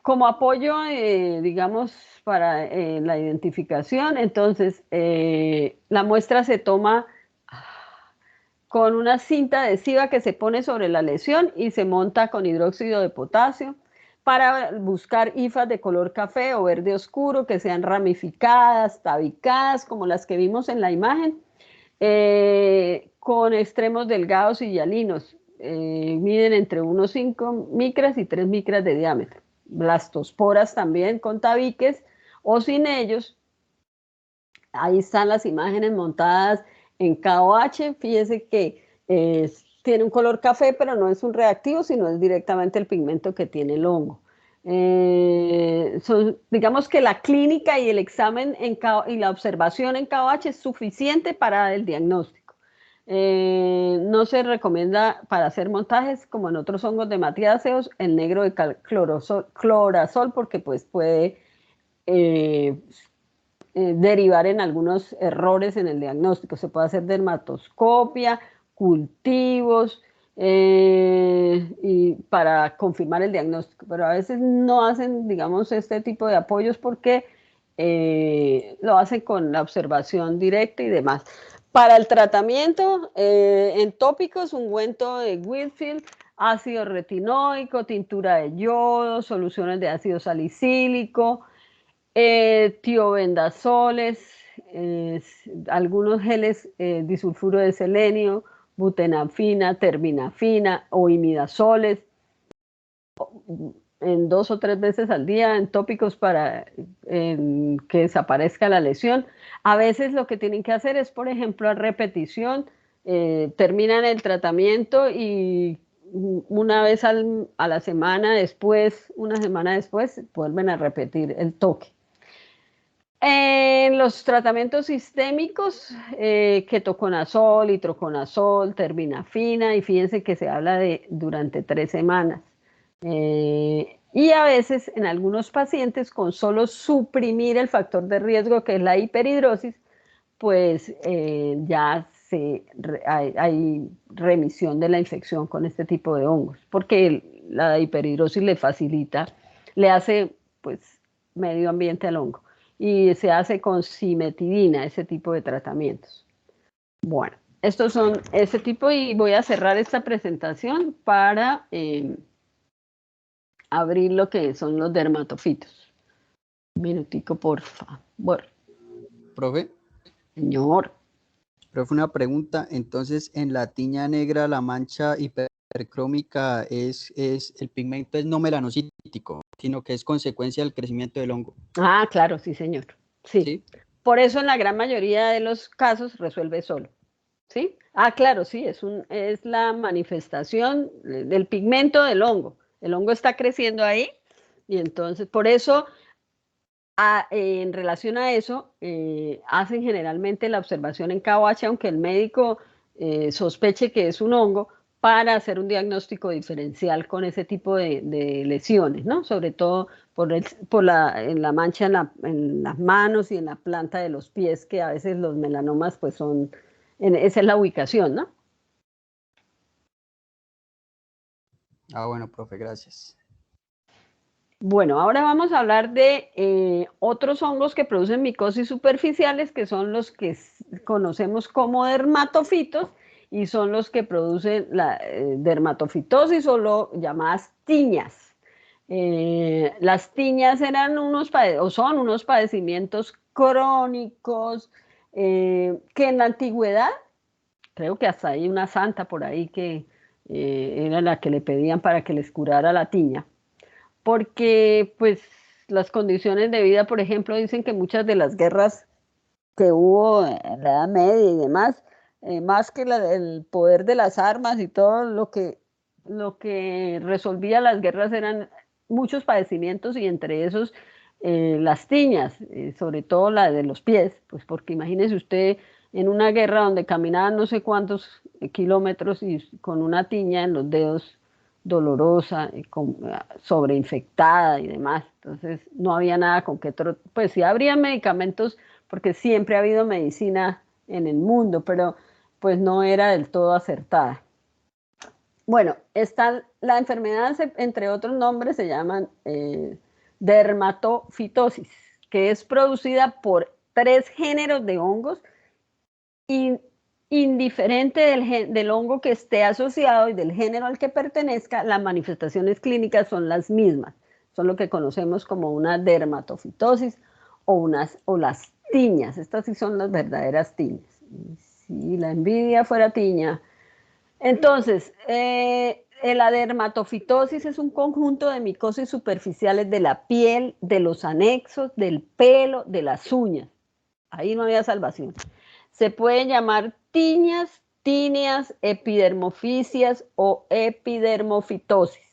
Como apoyo, digamos, para la identificación, entonces la muestra se toma con una cinta adhesiva que se pone sobre la lesión y se monta con hidróxido de potasio para buscar hifas de color café o verde oscuro que sean ramificadas, tabicadas, como las que vimos en la imagen, con extremos delgados y hialinos. Miden entre 1,5 micras y 3 micras de diámetro. Blastosporas también con tabiques o sin ellos. Ahí están las imágenes montadas en KOH. Fíjese que tiene un color café, pero no es un reactivo, sino es directamente el pigmento que tiene el hongo. Digamos que la clínica y el examen y la observación en KOH es suficiente para el diagnóstico. No se recomienda para hacer montajes como en otros hongos de matiáceos el negro de clorazol porque pues puede derivar en algunos errores en el diagnóstico. Se puede hacer dermatoscopia, cultivos, y para confirmar el diagnóstico, pero a veces no hacen, digamos, este tipo de apoyos porque lo hacen con la observación directa y demás. Para el tratamiento, en tópicos, ungüento de Whitfield, ácido retinoico, tintura de yodo, soluciones de ácido salicílico, tiobendazoles, algunos geles disulfuro de selenio, butenafina, terminafina o imidazoles, en 2 o 3 veces al día en tópicos para que desaparezca la lesión. A veces lo que tienen que hacer es, por ejemplo, a repetición, terminan el tratamiento y una vez a la semana después, una semana después, vuelven a repetir el toque. En los tratamientos sistémicos, ketoconazol, itraconazol, terbinafina, y fíjense que se habla de durante 3 semanas. Y a veces en algunos pacientes con solo suprimir el factor de riesgo que es la hiperhidrosis, pues ya hay remisión de la infección con este tipo de hongos, porque la hiperhidrosis le facilita, le hace pues medio ambiente al hongo y se hace con cimetidina, ese tipo de tratamientos. Bueno, estos son ese tipo y voy a cerrar esta presentación para abrir lo que son los dermatofitos. Un minutico, por favor. Profe. Señor. Profe, una pregunta. Entonces, en la tiña negra, la mancha hipercrómica el pigmento es no melanocítico, sino que es consecuencia del crecimiento del hongo. Ah, claro, sí, señor. Sí. ¿Sí? Por eso en la gran mayoría de los casos resuelve solo. ¿Sí? Ah, claro, sí, es la manifestación del pigmento del hongo. El hongo está creciendo ahí y entonces, por eso, en relación a eso, hacen generalmente la observación en KOH, aunque el médico sospeche que es un hongo, para hacer un diagnóstico diferencial con ese tipo de lesiones, ¿no? Sobre todo en la mancha en las manos y en la planta de los pies, que a veces los melanomas pues son, esa es la ubicación, ¿no? Ah, bueno, profe, gracias. Bueno, ahora vamos a hablar de otros hongos que producen micosis superficiales, que son los que conocemos como dermatofitos, y son los que producen la dermatofitosis o lo llamadas tiñas. Las tiñas eran son unos padecimientos crónicos que en la antigüedad, creo que hasta hay una santa por ahí que era la que le pedían para que les curara la tiña, porque pues las condiciones de vida, por ejemplo, dicen que muchas de las guerras que hubo en la Edad Media y demás, más que el poder de las armas y todo lo que resolvía las guerras eran muchos padecimientos y entre esos las tiñas, sobre todo la de los pies, pues porque imagínese usted en una guerra donde caminaban no sé cuántos kilómetros y con una tiña en los dedos dolorosa, sobreinfectada y demás, entonces no había nada con que, pues sí habría medicamentos porque siempre ha habido medicina en el mundo, pero pues no era del todo acertada. Bueno, la enfermedad, entre otros nombres, se llaman dermatofitosis, que es producida por 3 géneros de hongos y indiferente del hongo que esté asociado y del género al que pertenezca, las manifestaciones clínicas son las mismas. Son lo que conocemos como una dermatofitosis o las tiñas. Estas sí son las verdaderas tiñas. Si la envidia fuera tiña. Entonces, la dermatofitosis es un conjunto de micosis superficiales de la piel, de los anexos, del pelo, de las uñas. Ahí no había salvación. Se pueden llamar tiñas, tíneas, epidermofisias o epidermofitosis,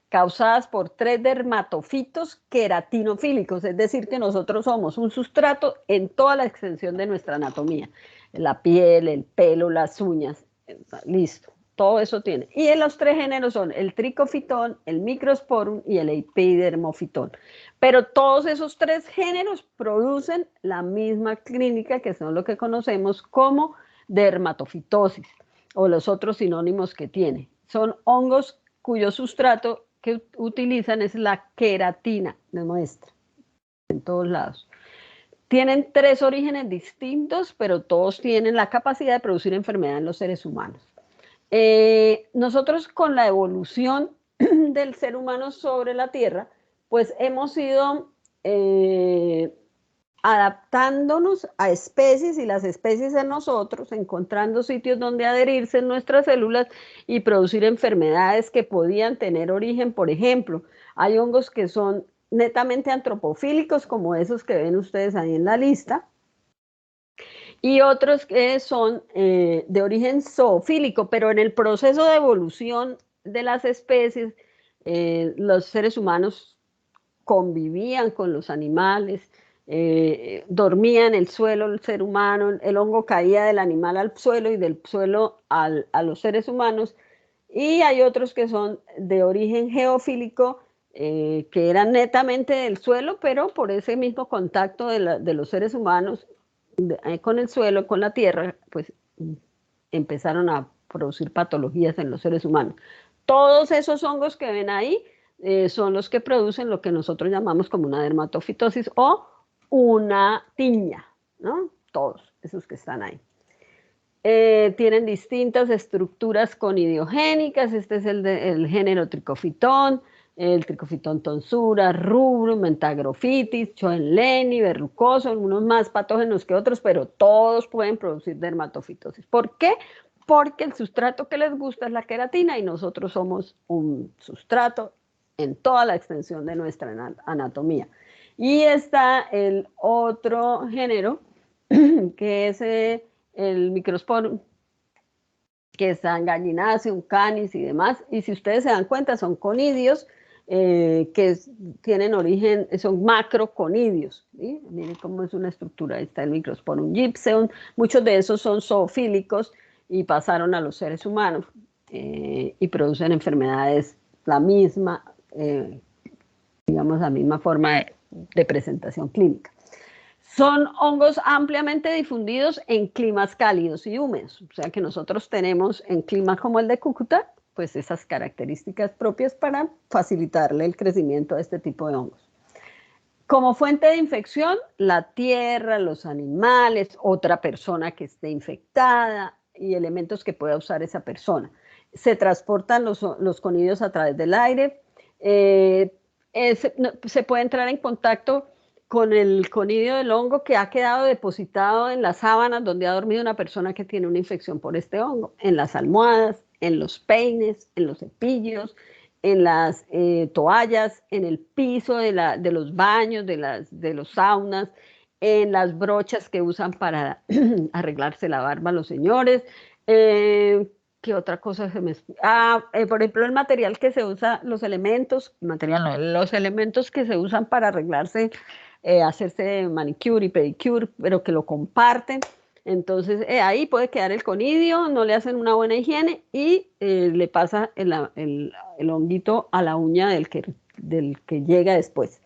causadas por 3 dermatofitos queratinofílicos, es decir, que nosotros somos un sustrato en toda la extensión de nuestra anatomía, la piel, el pelo, las uñas, listo, todo eso tiene. Y en los 3 géneros son el tricofitón, el microsporum y el epidermofitón. Pero todos esos 3 géneros producen la misma clínica, que son lo que conocemos como dermatofitosis, o los otros sinónimos que tiene. Son hongos cuyo sustrato que utilizan es la queratina, de muestra, en todos lados. Tienen 3 orígenes distintos, pero todos tienen la capacidad de producir enfermedad en los seres humanos. Nosotros con la evolución del ser humano sobre la Tierra, pues hemos ido adaptándonos a especies y las especies en nosotros, encontrando sitios donde adherirse en nuestras células y producir enfermedades que podían tener origen. Por ejemplo, hay hongos que son netamente antropofílicos, como esos que ven ustedes ahí en la lista, y otros que son de origen zoofílico, pero en el proceso de evolución de las especies, los seres humanos convivían con los animales, dormía en el suelo el ser humano, el hongo caía del animal al suelo y del suelo a los seres humanos, y hay otros que son de origen geofílico, que eran netamente del suelo, pero por ese mismo contacto de los seres humanos con el suelo, con la tierra, pues empezaron a producir patologías en los seres humanos. Todos esos hongos que ven ahí son los que producen lo que nosotros llamamos como una dermatofitosis o una tiña, ¿no? Todos esos que están ahí. Tienen distintas estructuras conidiogénicas. Este es el género tricofitón, el tricofitón tonsura, rubrum, mentagrofitis, schoenleni, verrucoso, algunos más patógenos que otros, pero todos pueden producir dermatofitosis. ¿Por qué? Porque el sustrato que les gusta es la queratina y nosotros somos un sustrato en toda la extensión de nuestra anatomía. Y está el otro género, que es el microsporum, que están Gallinaceum, Canis y demás, y si ustedes se dan cuenta son conidios, que tienen origen, son macroconidios, ¿sí? Miren cómo es una estructura. Ahí está el microsporum gypseum, muchos de esos son zoofílicos y pasaron a los seres humanos, y producen enfermedades la misma, digamos la misma forma de presentación clínica. Son hongos ampliamente difundidos en climas cálidos y húmedos, o sea que nosotros tenemos en climas como el de Cúcuta, pues esas características propias para facilitarle el crecimiento a este tipo de hongos. Como fuente de infección, la tierra, los animales, otra persona que esté infectada y elementos que pueda usar esa persona. Se transportan los conidios a través del aire, se puede entrar en contacto con el conidio del hongo que ha quedado depositado en las sábanas donde ha dormido una persona que tiene una infección por este hongo, en las almohadas, en los peines, en los cepillos, en las toallas, en el piso de los baños, de los saunas, en las brochas que usan para arreglarse la barba los señores. ¿Qué otra cosa se me... por ejemplo, el material que se usa, los elementos que se usan para arreglarse, hacerse manicure y pedicure, pero que lo comparten. Entonces, ahí puede quedar el conidio, no le hacen una buena higiene y le pasa el honguito a la uña del que llega después.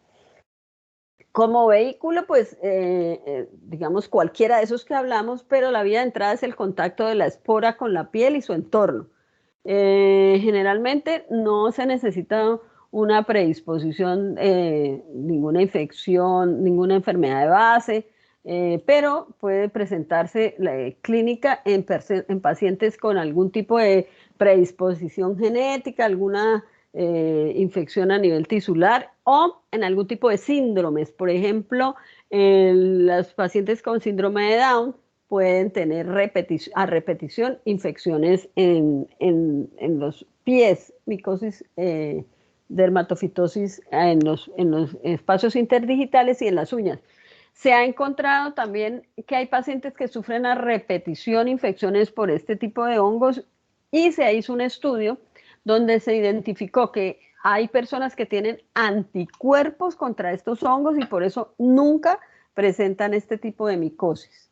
Como vehículo, pues, digamos, cualquiera de esos que hablamos, pero la vía de entrada es el contacto de la espora con la piel y su entorno. Generalmente no se necesita una predisposición, ninguna infección, ninguna enfermedad de base, pero puede presentarse la clínica en pacientes con algún tipo de predisposición genética, alguna infección a nivel tisular o en algún tipo de síndromes. Por ejemplo, los pacientes con síndrome de Down pueden tener a repetición infecciones en los pies, micosis, dermatofitosis en los espacios interdigitales y en las uñas. Se ha encontrado también que hay pacientes que sufren a repetición infecciones por este tipo de hongos y se hizo un estudio donde se identificó que hay personas que tienen anticuerpos contra estos hongos y por eso nunca presentan este tipo de micosis.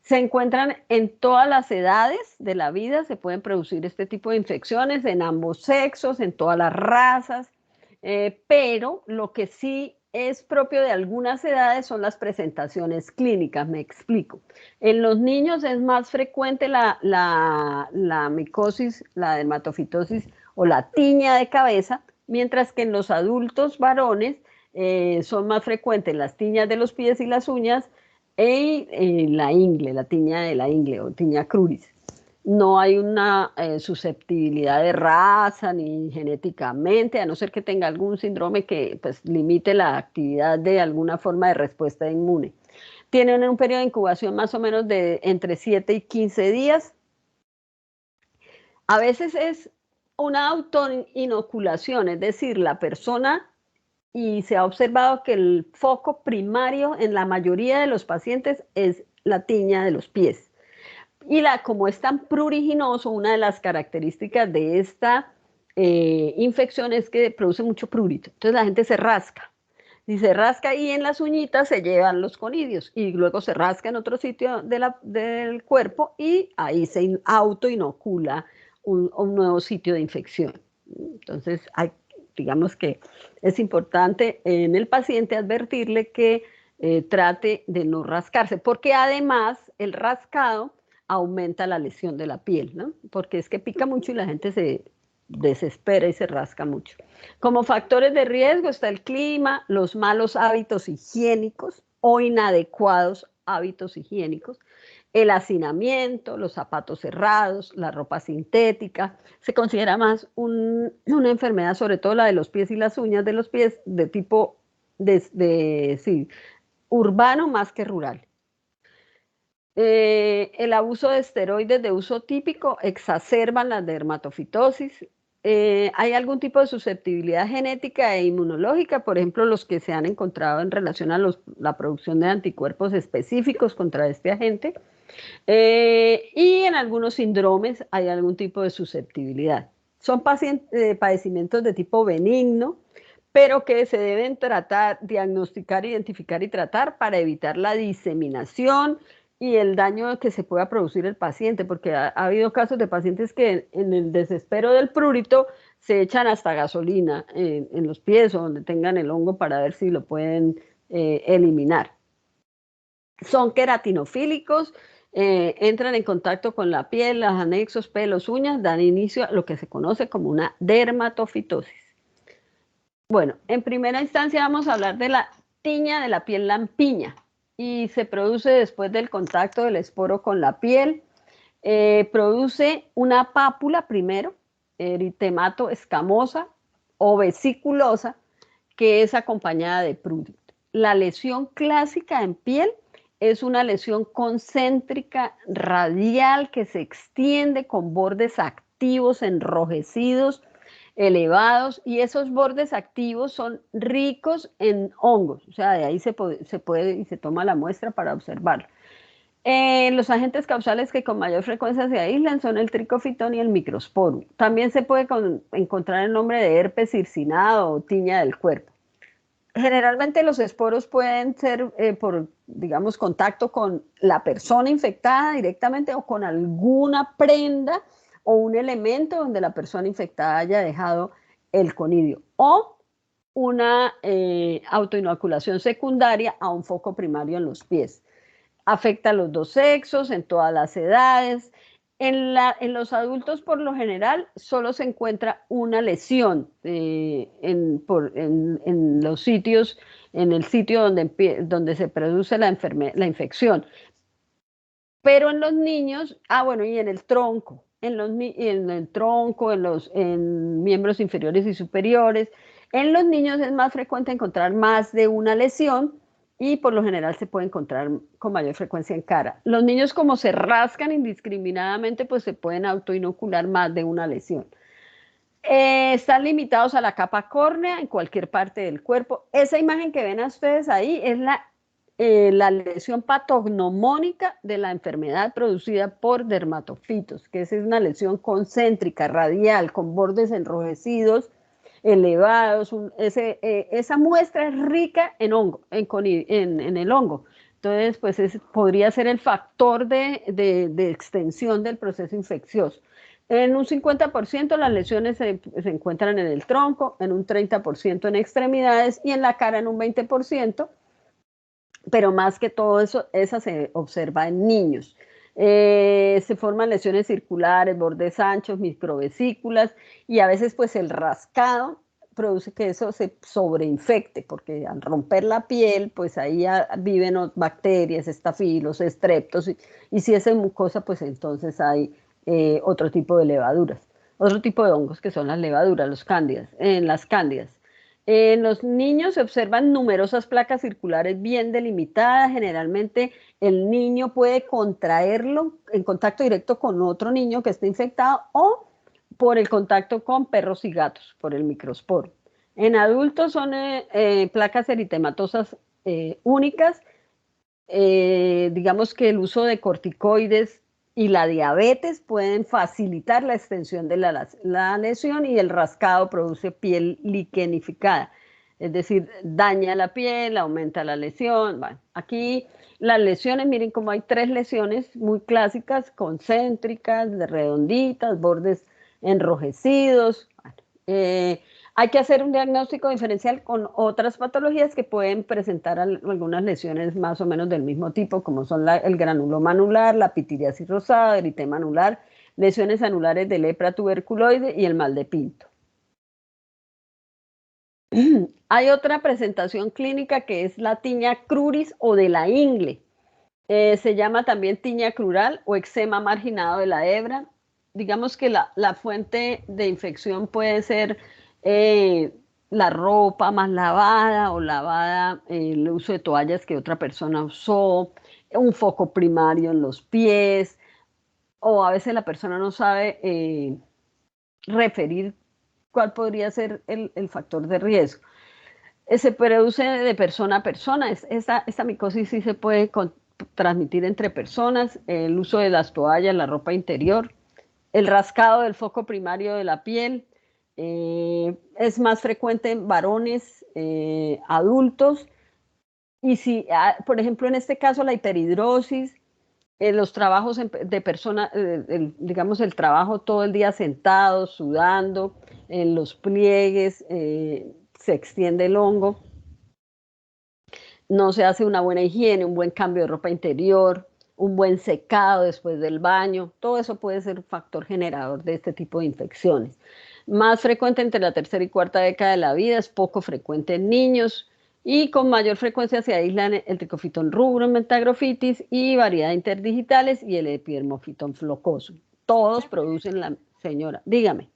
Se encuentran en todas las edades de la vida, se pueden producir este tipo de infecciones en ambos sexos, en todas las razas, pero lo que sí es propio de algunas edades son las presentaciones clínicas, me explico. En los niños es más frecuente la micosis, la dermatofitosis o la tiña de cabeza, mientras que en los adultos varones son más frecuentes las tiñas de los pies y las uñas y la ingle, la tiña de la ingle o tiña cruris. No hay una susceptibilidad de raza ni genéticamente, a no ser que tenga algún síndrome que pues, limite la actividad de alguna forma de respuesta inmune. Tienen un periodo de incubación más o menos de entre 7 y 15 días. A veces es una autoinoculación, es decir, la persona, y se ha observado que el foco primario en la mayoría de los pacientes es la tiña de los pies. Y como es tan pruriginoso, una de las características de esta infección es que produce mucho prurito. Entonces la gente se rasca. Si se rasca ahí en las uñitas, se llevan los conidios y luego se rasca en otro sitio del cuerpo y ahí se autoinocula un nuevo sitio de infección. Entonces, digamos que es importante en el paciente advertirle que trate de no rascarse, porque además el rascado aumenta la lesión de la piel, ¿no? Porque es que pica mucho y la gente se desespera y se rasca mucho. Como factores de riesgo está el clima, los malos hábitos higiénicos o inadecuados hábitos higiénicos, el hacinamiento, los zapatos cerrados, la ropa sintética. Se considera más una enfermedad, sobre todo la de los pies y las uñas de los pies, de tipo sí, urbano más que rural. El abuso de esteroides de uso típico exacerban la dermatofitosis. Hay algún tipo de susceptibilidad genética e inmunológica, por ejemplo, los que se han encontrado en relación a la producción de anticuerpos específicos contra este agente. Y en algunos síndromes hay algún tipo de susceptibilidad. Son padecimientos de tipo benigno, pero que se deben tratar, diagnosticar, identificar y tratar para evitar la diseminación y el daño que se pueda producir el paciente, porque ha habido casos de pacientes que en el desespero del prurito se echan hasta gasolina en los pies o donde tengan el hongo para ver si lo pueden eliminar. Son queratinofílicos, entran en contacto con la piel, los anexos, pelos, uñas, dan inicio a lo que se conoce como una dermatofitosis. Bueno, en primera instancia vamos a hablar de la tiña de la piel lampiña y se produce después del contacto del esporo con la piel. Produce una pápula primero, eritemato escamosa o vesiculosa, que es acompañada de prurito. La lesión clásica en piel es una lesión concéntrica radial que se extiende con bordes activos enrojecidos, elevados, y esos bordes activos son ricos en hongos, o sea, de ahí se puede y se toma la muestra para observarlo. Los agentes causales que con mayor frecuencia se aíslan son el tricofitón y el microsporum. También se puede encontrar el nombre de herpes circinado o tiña del cuerpo. Generalmente los esporos pueden ser por, digamos, contacto con la persona infectada directamente o con alguna prenda o un elemento donde la persona infectada haya dejado el conidio, o una autoinoculación secundaria a un foco primario en los pies. Afecta a los dos sexos, en todas las edades. En los adultos, por lo general, solo se encuentra una lesión en los sitios, en el sitio donde se produce la infección. Pero en los niños, bueno, y en el tronco, en el tronco, en miembros inferiores y superiores. En los niños es más frecuente encontrar más de una lesión y por lo general se puede encontrar con mayor frecuencia en cara. Los niños, como se rascan indiscriminadamente, pues se pueden autoinocular más de una lesión. Están limitados a la capa córnea en cualquier parte del cuerpo. Esa imagen que ven a ustedes ahí es la lesión patognomónica de la enfermedad producida por dermatofitos, que es una lesión concéntrica, radial, con bordes enrojecidos, elevados. Esa muestra es rica en hongo, en el hongo. Entonces, pues podría ser el factor de extensión del proceso infeccioso. En un 50% las lesiones se encuentran en el tronco, en un 30% en extremidades y en la cara en un 20%, pero más que todo eso, esa se observa en niños. Se forman lesiones circulares, bordes anchos, microvesículas y a veces pues el rascado produce que eso se sobreinfecte, porque al romper la piel, pues ahí viven bacterias, estafilos, estreptos, y si es en mucosa, pues entonces hay otro tipo de levaduras, otro tipo de hongos que son las levaduras, los cándidas, las cándidas. En los niños se observan numerosas placas circulares bien delimitadas. Generalmente el niño puede contraerlo en contacto directo con otro niño que esté infectado o por el contacto con perros y gatos, por el microsporo. En adultos son placas eritematosas únicas. Digamos que el uso de corticoides y la diabetes pueden facilitar la extensión de la lesión y el rascado produce piel liquenificada, es decir, daña la piel, aumenta la lesión. Bueno, aquí las lesiones, miren cómo hay 3 lesiones muy clásicas, concéntricas, redonditas, bordes enrojecidos. Bueno, hay que hacer un diagnóstico diferencial con otras patologías que pueden presentar algunas lesiones más o menos del mismo tipo, como son el granuloma anular, la pitiriasis rosada, eritema anular, lesiones anulares de lepra tuberculoide y el mal de Pinto. Hay otra presentación clínica que es la tiña cruris o de la ingle. Se llama también tiña crural o eczema marginado de la hebra. Digamos que la fuente de infección puede ser la ropa más lavada o lavada, el uso de toallas que otra persona usó, un foco primario en los pies, o a veces la persona no sabe referir cuál podría ser el factor de riesgo. Se produce de persona a persona. Esta micosis sí se puede transmitir entre personas, el uso de las toallas, la ropa interior, el rascado del foco primario de la piel, es más frecuente en varones adultos, y si, por ejemplo, en este caso la hiperhidrosis, los trabajos de persona, digamos el trabajo todo el día sentado, sudando, en los pliegues, se extiende el hongo, no se hace una buena higiene, un buen cambio de ropa interior, un buen secado después del baño, todo eso puede ser un factor generador de este tipo de infecciones. Más frecuente entre la tercera y cuarta década de la vida, es poco frecuente en niños y con mayor frecuencia se aíslan el tricofitón rubro en metagrofitis y variedad interdigitales y el epidermofitón flocoso. Todos producen la... Señora, dígame.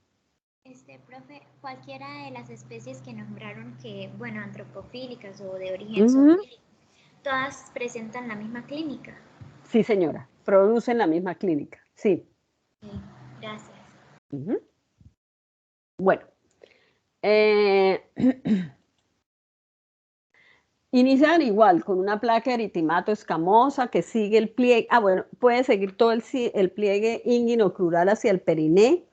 Profe, cualquiera de las especies que nombraron que, bueno, antropofílicas o de origen zoofílico, todas presentan la misma clínica. Sí, señora, producen la misma clínica, sí. Sí, gracias. Bueno, inician igual con una placa eritemato escamosa que sigue el pliegue. Bueno, puede seguir todo el pliegue inguinocrural hacia el periné.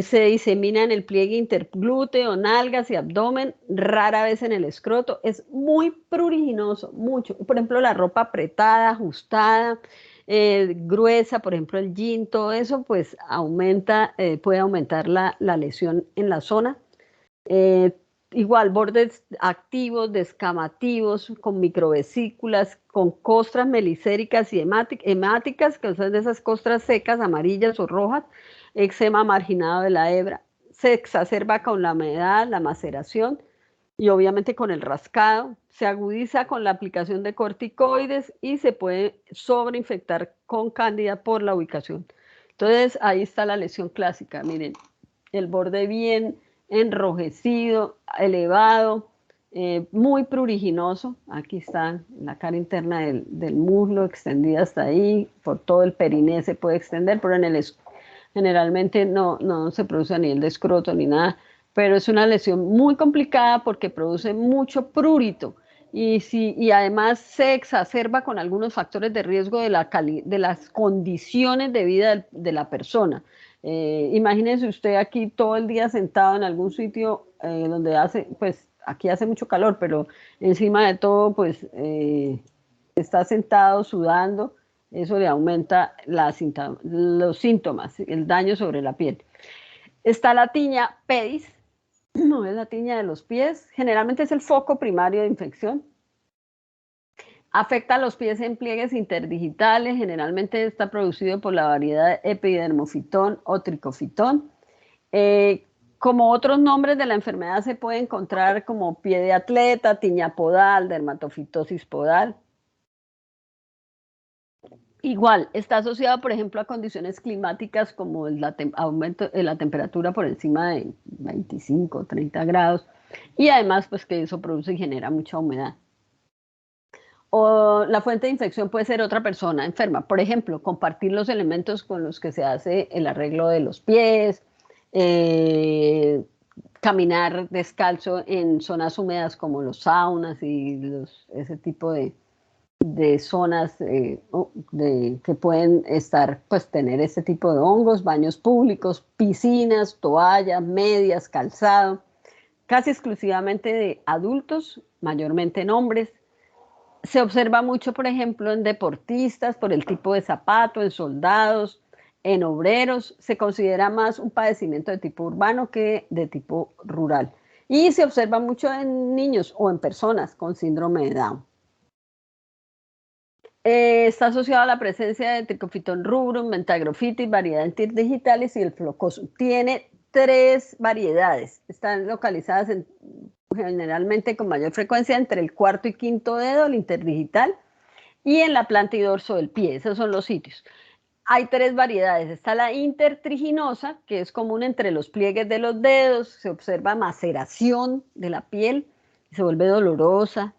Se disemina en el pliegue interglúteo, nalgas y abdomen, rara vez en el escroto. Es muy pruriginoso, mucho. Por ejemplo, la ropa apretada, ajustada, gruesa, por ejemplo, el jean, todo eso, pues aumenta, puede aumentar la lesión en la zona. Igual, bordes activos, descamativos, con microvesículas, con costras melicéricas y hemáticas, que son de esas costras secas, amarillas o rojas, eczema marginado de la hebra. Se exacerba con la humedad, la maceración y obviamente con el rascado. Se agudiza con la aplicación de corticoides y se puede sobreinfectar con cándida por la ubicación. Entonces, ahí está la lesión clásica. Miren, el borde bien enrojecido, elevado, muy pruriginoso. Aquí está la cara interna del muslo extendida hasta ahí, por todo el periné se puede extender, pero generalmente no se produce a nivel de escroto ni nada, pero es una lesión muy complicada porque produce mucho prurito y además se exacerba con algunos factores de riesgo de las condiciones de vida de la persona. Imagínense usted aquí todo el día sentado en algún sitio donde pues aquí hace mucho calor, pero encima de todo, pues está sentado sudando, eso le aumenta los síntomas, el daño sobre la piel. Está la tiña pedis, no es la tiña de los pies, generalmente es el foco primario de infección. Afecta a los pies en pliegues interdigitales, generalmente está producido por la variedad epidermofitón o tricofitón. Como otros nombres de la enfermedad se puede encontrar como pie de atleta, tiña podal, dermatofitosis podal. Igual, está asociado, por ejemplo, a condiciones climáticas como el aumento de la temperatura por encima de 25, 30 grados, y además, pues que eso produce y genera mucha humedad. O la fuente de infección puede ser otra persona enferma, por ejemplo, compartir los elementos con los que se hace el arreglo de los pies, caminar descalzo en zonas húmedas como los saunas y ese tipo de zonas que pueden estar, pues tener este tipo de hongos, baños públicos, piscinas, toallas, medias, calzado, casi exclusivamente de adultos, mayormente en hombres. Se observa mucho, por ejemplo, en deportistas, por el tipo de zapato, en soldados, en obreros. Se considera más un padecimiento de tipo urbano que de tipo rural. Y se observa mucho en niños o en personas con síndrome de Down. Está asociado a la presencia de Trichophyton rubrum, Mentagrofitis, variedad interdigitalis y el flocoso. Tiene 3 variedades. Están localizadas generalmente con mayor frecuencia entre el cuarto y quinto dedo, el interdigital, y en la planta y dorso del pie. Esos son los sitios. Hay 3 variedades. Está la intertriginosa, que es común entre los pliegues de los dedos. Se observa maceración de la piel, se vuelve dolorosa,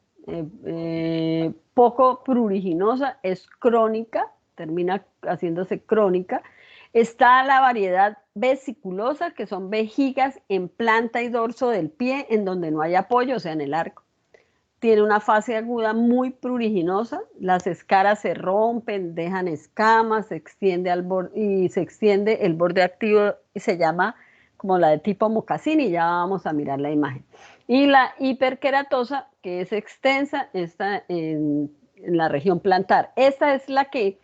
poco pruriginosa, es crónica, termina haciéndose crónica. Está la variedad vesiculosa, que son vejigas en planta y dorso del pie, en donde no hay apoyo, o sea, en el arco. Tiene una fase aguda muy pruriginosa, las escaras se rompen, dejan escamas, se extiende el borde activo y se llama como la de tipo mocasín, y ya vamos a mirar la imagen. Y la hiperkeratosa, que es extensa, está en la región plantar. Esta es la que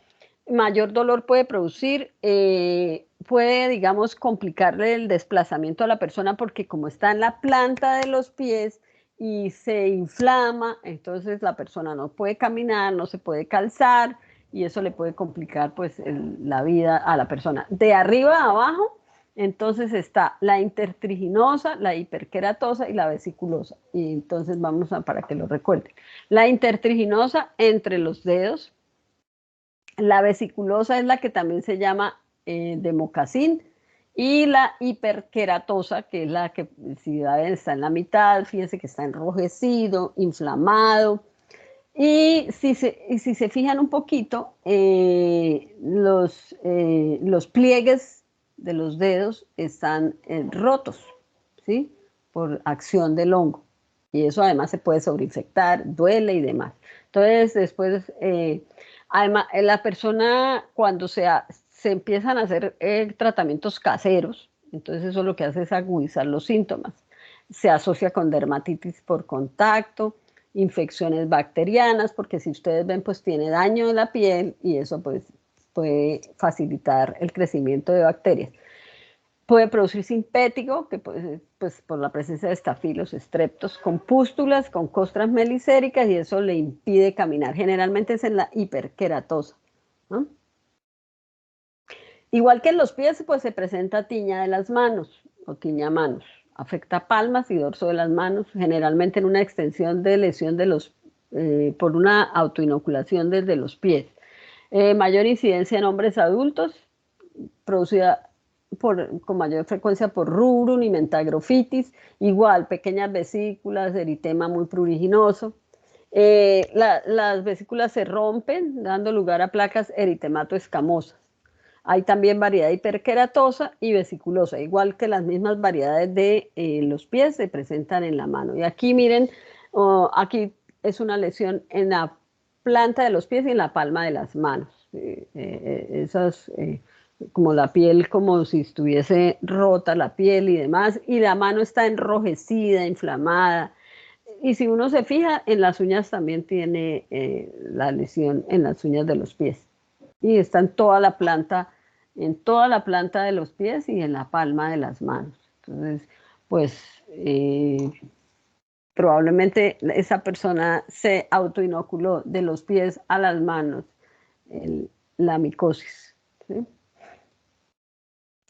mayor dolor puede producir, puede, digamos, complicarle el desplazamiento a la persona porque como está en la planta de los pies y se inflama, entonces la persona no puede caminar, no se puede calzar y eso le puede complicar pues la vida a la persona. De arriba a abajo, entonces está la intertriginosa, la hiperkeratosa y la vesiculosa. Y entonces vamos a, para que lo recuerden. La intertriginosa entre los dedos. La vesiculosa es la que también se llama de mocasín, y la hiperkeratosa, que es la que si está en la mitad, fíjense que está enrojecido, inflamado. Y si se fijan un poquito, los pliegues de los dedos están rotos, ¿sí? Por acción del hongo. Y eso además se puede sobreinfectar, duele y demás. Entonces, después, además, la persona cuando se empiezan a hacer tratamientos caseros, entonces eso lo que hace es agudizar los síntomas. Se asocia con dermatitis por contacto, infecciones bacterianas, porque si ustedes ven, pues tiene daño en la piel y eso pues puede facilitar el crecimiento de bacterias. Puede producir simpético, que pues por la presencia de estafilos, estreptos, con pústulas, con costras melicéricas, y eso le impide caminar. Generalmente es en la hiperkeratosa, ¿no? Igual que en los pies, pues se presenta tiña de las manos o tiña manos. Afecta palmas y dorso de las manos, generalmente en una extensión de lesión de por una autoinoculación desde los pies. Mayor incidencia en hombres adultos, producida con mayor frecuencia por rubrum y mentagrofitis, igual pequeñas vesículas, eritema muy pruriginoso. Las vesículas se rompen, dando lugar a placas eritemato-escamosas. Hay también variedad hiperkeratosa y vesiculosa, igual que las mismas variedades de los pies se presentan en la mano. Y aquí miren, aquí es una lesión en la planta de los pies y en la palma de las manos. Esas, como la piel, como si estuviese rota la piel y demás, y la mano está enrojecida, inflamada. y si uno se fija, en las uñas también tiene la lesión en las uñas de los pies. Y está en toda la planta de los pies y en la palma de las manos. Entonces, pues probablemente esa persona se autoinoculó de los pies a las manos la micosis, ¿sí?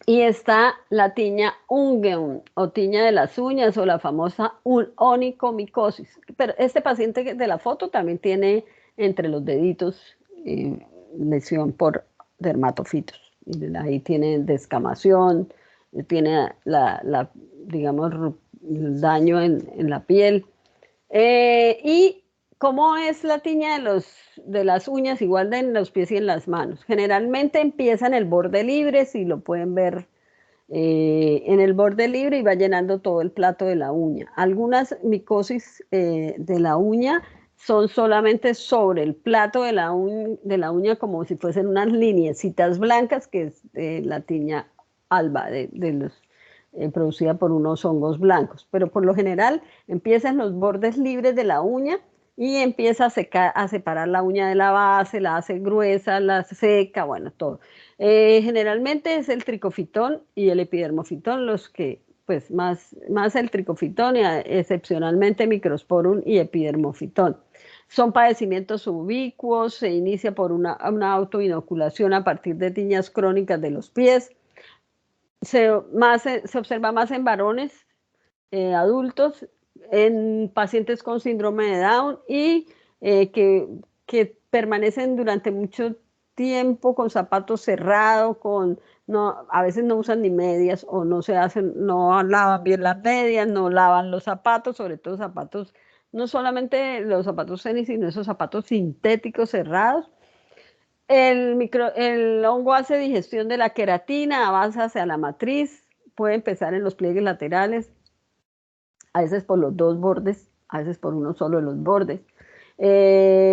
Y está la tiña ungueum o tiña de las uñas o la famosa onicomicosis. Pero este paciente de la foto también tiene entre los deditos lesión por dermatofitos. Y ahí tiene descamación, tiene digamos, daño en la piel. Y ¿cómo es la tiña de las uñas? Igual en los pies y en las manos. Generalmente empieza en el borde libre, si lo pueden ver en el borde libre, y va llenando todo el plato de la uña. Algunas micosis de la uña son solamente sobre el plato de la uña, como si fuesen unas lineecitas blancas, que es la tiña alba producida por unos hongos blancos. Pero por lo general empieza en los bordes libres de la uña y empieza a separar la uña de la base, la hace gruesa, la seca, bueno, todo. Generalmente es el tricofitón y el epidermofitón los que, pues más el tricofitón y excepcionalmente microsporum y epidermofitón. Son padecimientos ubicuos, se inicia por una autoinoculación a partir de tiñas crónicas de los pies. Se observa más en varones adultos, en pacientes con síndrome de Down y que permanecen durante mucho tiempo con zapatos cerrados, a veces no usan ni medias o no lavan bien las medias, no lavan los zapatos, sobre todo zapatos, no solamente los zapatos tenis, sino esos zapatos sintéticos cerrados. El hongo hace digestión de la queratina, avanza hacia la matriz, puede empezar en los pliegues laterales, a veces por los dos bordes, a veces por uno solo de los bordes.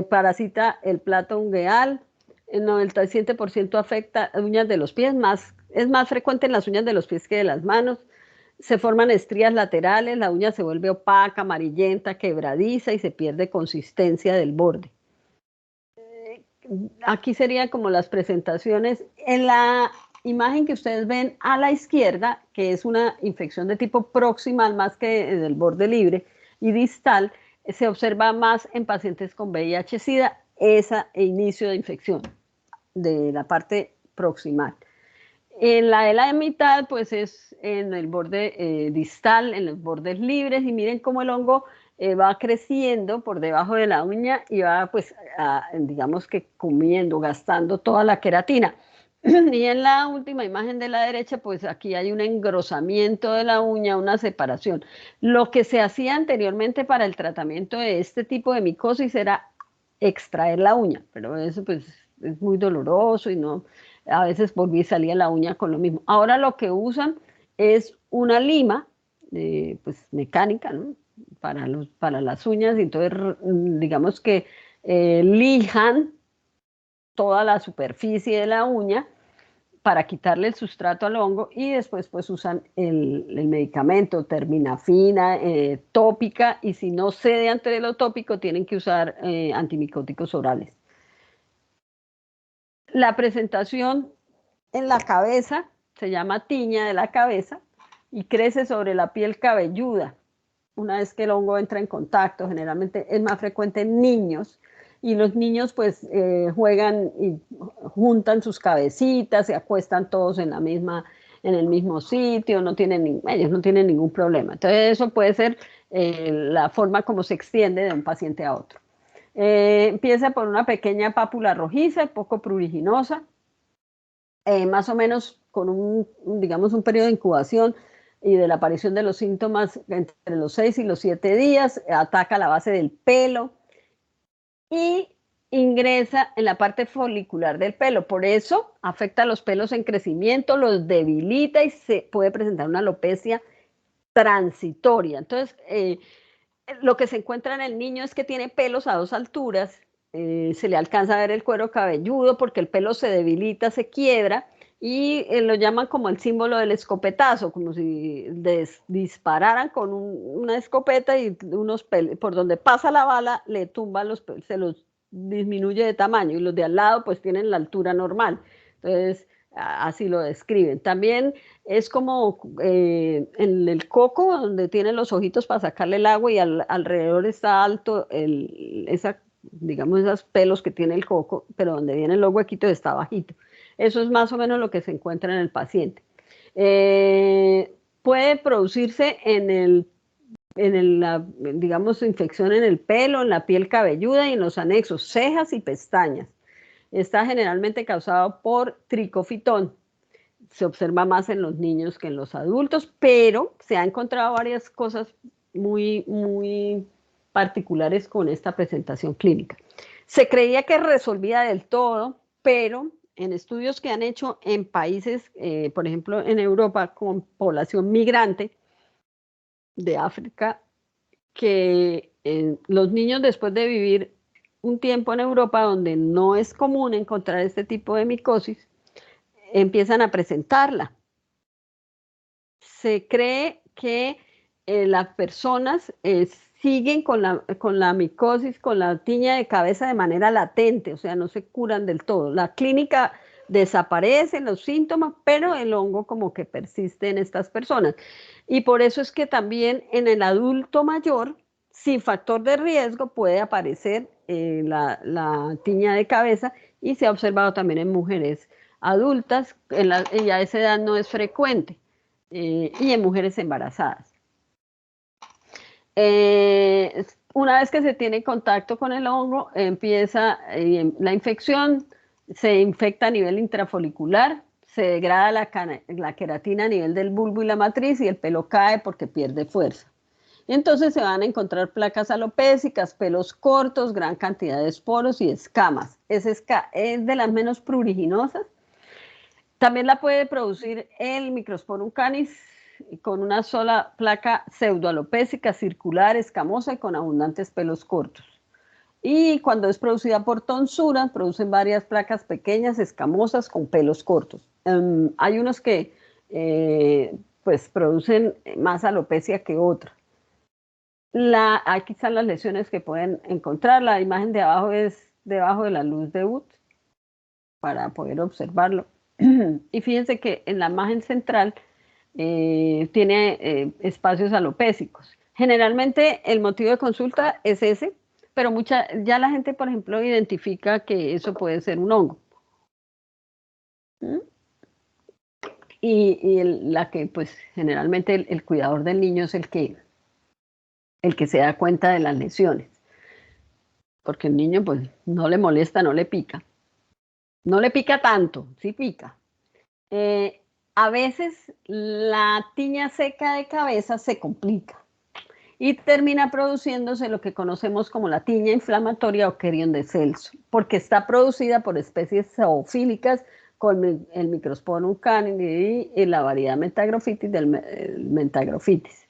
Parasita el plato ungueal, el 97% afecta uñas de los pies, es más frecuente en las uñas de los pies que de las manos. Se forman estrías laterales, la uña se vuelve opaca, amarillenta, quebradiza y se pierde consistencia del borde. Aquí serían como las presentaciones. En la imagen que ustedes ven a la izquierda, que es una infección de tipo proximal más que del borde libre, y distal, se observa más en pacientes con VIH-Sida ese inicio de infección de la parte proximal. En la de la mitad, pues es en el borde distal, en los bordes libres, y miren cómo el hongo va creciendo por debajo de la uña y va, pues, digamos que comiendo, gastando toda la queratina. Y en la última imagen de la derecha, pues aquí hay un engrosamiento de la uña, una separación. Lo que se hacía anteriormente para el tratamiento de este tipo de micosis era extraer la uña, pero eso pues es muy doloroso y no, a veces volví y salía la uña con lo mismo. Ahora lo que usan es una lima, pues mecánica, ¿no? Para las uñas, y entonces digamos que lijan toda la superficie de la uña para quitarle el sustrato al hongo, y después pues usan el medicamento, terminafina, tópica, y si no cede ante lo tópico tienen que usar antimicóticos orales. La presentación en la cabeza se llama tiña de la cabeza y crece sobre la piel cabelluda. Una vez que el hongo entra en contacto, generalmente es más frecuente en niños, y los niños pues juegan y juntan sus cabecitas, se acuestan todos en el mismo sitio, ellos no tienen ningún problema. Entonces eso puede ser la forma como se extiende de un paciente a otro. Empieza por una pequeña pápula rojiza, poco pruriginosa, más o menos con digamos, un periodo de incubación y de la aparición de los síntomas entre los 6 y los 7 días, ataca la base del pelo y ingresa en la parte folicular del pelo. Por eso afecta a los pelos en crecimiento, los debilita y se puede presentar una alopecia transitoria. Entonces, lo que se encuentra en el niño es que tiene pelos a 2 alturas, se le alcanza a ver el cuero cabelludo porque el pelo se debilita, se quiebra, y lo llaman como el símbolo del escopetazo, como si dispararan con una escopeta y por donde pasa la bala le tumba se los disminuye de tamaño y los de al lado pues tienen la altura normal. Entonces, así lo describen. También es como en el coco, donde tiene los ojitos para sacarle el agua y alrededor está alto digamos, esos pelos que tiene el coco, pero donde vienen los huequitos está bajito. Eso es más o menos lo que se encuentra en el paciente. Puede producirse digamos, infección en el pelo, en la piel cabelluda y en los anexos, cejas y pestañas. Está generalmente causado por tricofitón. Se observa más en los niños que en los adultos, pero se ha encontrado varias cosas muy particulares con esta presentación clínica. Se creía que resolvía del todo, pero en estudios que han hecho en países, por ejemplo en Europa, con población migrante de África, que los niños después de vivir un tiempo en Europa donde no es común encontrar este tipo de micosis, empiezan a presentarla. Se cree que las personas siguen con la micosis, con la tiña de cabeza de manera latente, o sea, no se curan del todo. La clínica desaparece, los síntomas, pero el hongo como que persiste en estas personas. Y por eso es que también en el adulto mayor, sin factor de riesgo, puede aparecer la tiña de cabeza y se ha observado también en mujeres adultas, y a esa edad no es frecuente, y en mujeres embarazadas. Una vez que se tiene contacto con el hongo, empieza la infección, se infecta a nivel intrafolicular, se degrada la queratina a nivel del bulbo y la matriz y el pelo cae porque pierde fuerza. Entonces se van a encontrar placas alopécicas, pelos cortos, gran cantidad de esporos y escamas. Es de las menos pruriginosas. También la puede producir el Microsporum canis con una sola placa pseudoalopécica, circular, escamosa y con abundantes pelos cortos. Y cuando es producida por tonsura, producen varias placas pequeñas, escamosas, con pelos cortos. Hay unos que pues producen más alopecia que otras. Aquí están las lesiones que pueden encontrar. La imagen de abajo es debajo de la luz de UT para poder observarlo. Y fíjense que en la imagen central tiene espacios alopécicos. Generalmente el motivo de consulta es ese, pero ya la gente, por ejemplo, identifica que eso puede ser un hongo. Y la que, pues, generalmente el cuidador del niño es el que se da cuenta de las lesiones. Porque el niño, pues, no le molesta, no le pica. No le pica tanto, sí pica. A veces la tiña seca de cabeza se complica y termina produciéndose lo que conocemos como la tiña inflamatoria o Querion de Celso, porque está producida por especies zoofílicas con el Microsporum canis y la variedad Mentagrofitis del Mentagrofitis.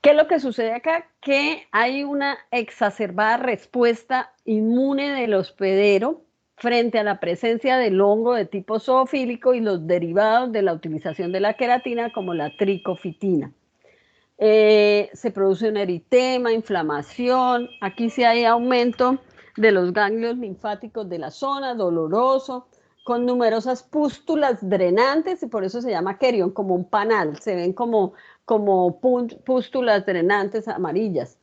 ¿Qué es lo que sucede acá? Que hay una exacerbada respuesta inmune del hospedero frente a la presencia del hongo de tipo zoofílico y los derivados de la utilización de la queratina como la tricofitina. Se produce un eritema, inflamación, aquí sí hay aumento de los ganglios linfáticos de la zona, doloroso, con numerosas pústulas drenantes y por eso se llama querión, como un panal, se ven como pústulas drenantes amarillas,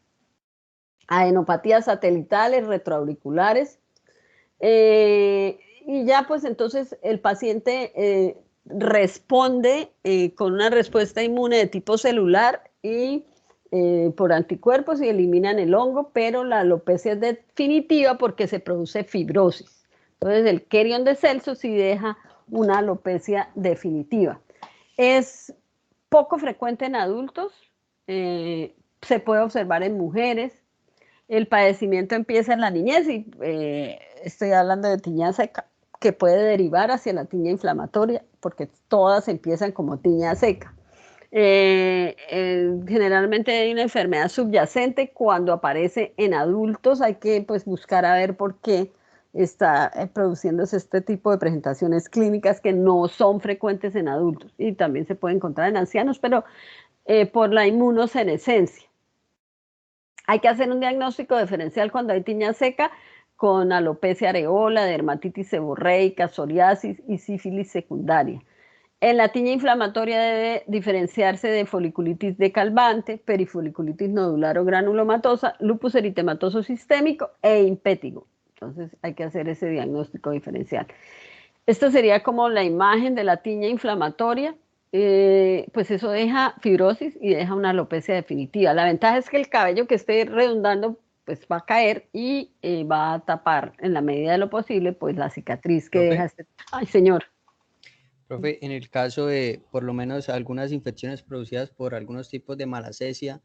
adenopatías satelitales, retroauriculares, y ya pues entonces el paciente responde con una respuesta inmune de tipo celular y por anticuerpos y eliminan el hongo, pero la alopecia es definitiva porque se produce fibrosis. Entonces el Querion de Celso sí deja una alopecia definitiva. Es poco frecuente en adultos, se puede observar en mujeres. El padecimiento empieza en la niñez y estoy hablando de tiña seca, que puede derivar hacia la tiña inflamatoria, porque todas empiezan como tiña seca. Generalmente hay una enfermedad subyacente cuando aparece en adultos, hay que pues buscar a ver por qué está produciéndose este tipo de presentaciones clínicas que no son frecuentes en adultos y también se puede encontrar en ancianos, pero por la inmunosenescencia. Hay que hacer un diagnóstico diferencial cuando hay tiña seca con alopecia areola, dermatitis seborreica, psoriasis y sífilis secundaria. En la tiña inflamatoria debe diferenciarse de foliculitis decalvante, perifoliculitis nodular o granulomatosa, lupus eritematoso sistémico e impétigo. Entonces hay que hacer ese diagnóstico diferencial. Esto sería como la imagen de la tiña inflamatoria. Pues eso deja fibrosis y deja una alopecia definitiva. La ventaja es que el cabello que esté redundando pues va a caer y va a tapar en la medida de lo posible pues la cicatriz que deja este... Ay, señor. Profe, en el caso de por lo menos algunas infecciones producidas por algunos tipos de malacesia,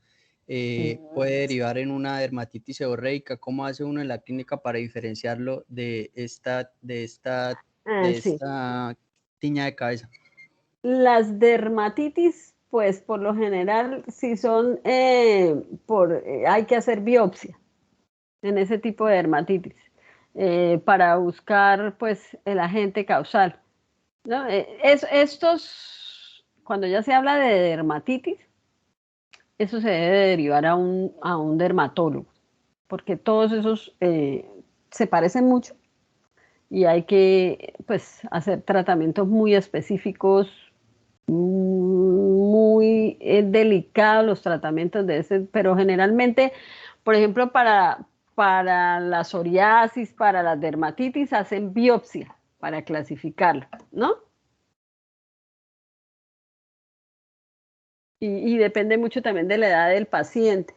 puede derivar en una dermatitis seborreica. ¿Cómo hace uno en la clínica para diferenciarlo de esta Sí. tiña de cabeza? Las dermatitis, pues por lo general, si son hay que hacer biopsia en ese tipo de dermatitis para buscar pues el agente causal, ¿no? Cuando ya se habla de dermatitis, eso se debe derivar a un dermatólogo, porque todos esos se parecen mucho y hay que pues hacer tratamientos muy específicos, muy delicados los tratamientos de ese, pero generalmente, por ejemplo, para la psoriasis, para la dermatitis, hacen biopsia para clasificarlo, ¿no? Y depende mucho también de la edad del paciente.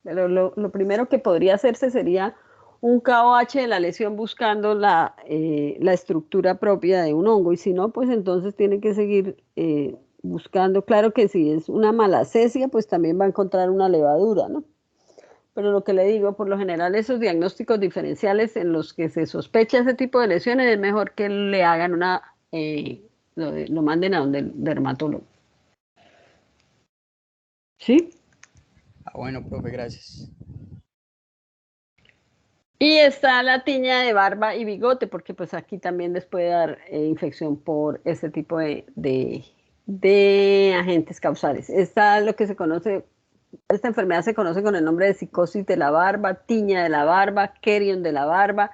Pero lo primero que podría hacerse sería un KOH de la lesión buscando la estructura propia de un hongo, y si no, pues entonces tiene que seguir buscando. Claro que si es una malacesia, pues también va a encontrar una levadura, ¿no? Pero lo que le digo, por lo general, esos diagnósticos diferenciales en los que se sospecha ese tipo de lesiones, es mejor que le hagan lo manden a donde el dermatólogo. ¿Sí? Bueno, profe, gracias. Y está la tiña de barba y bigote, porque pues aquí también les puede dar infección por este tipo de agentes causales. Esta enfermedad se conoce con el nombre de psicosis de la barba, tiña de la barba, Kerion de la barba,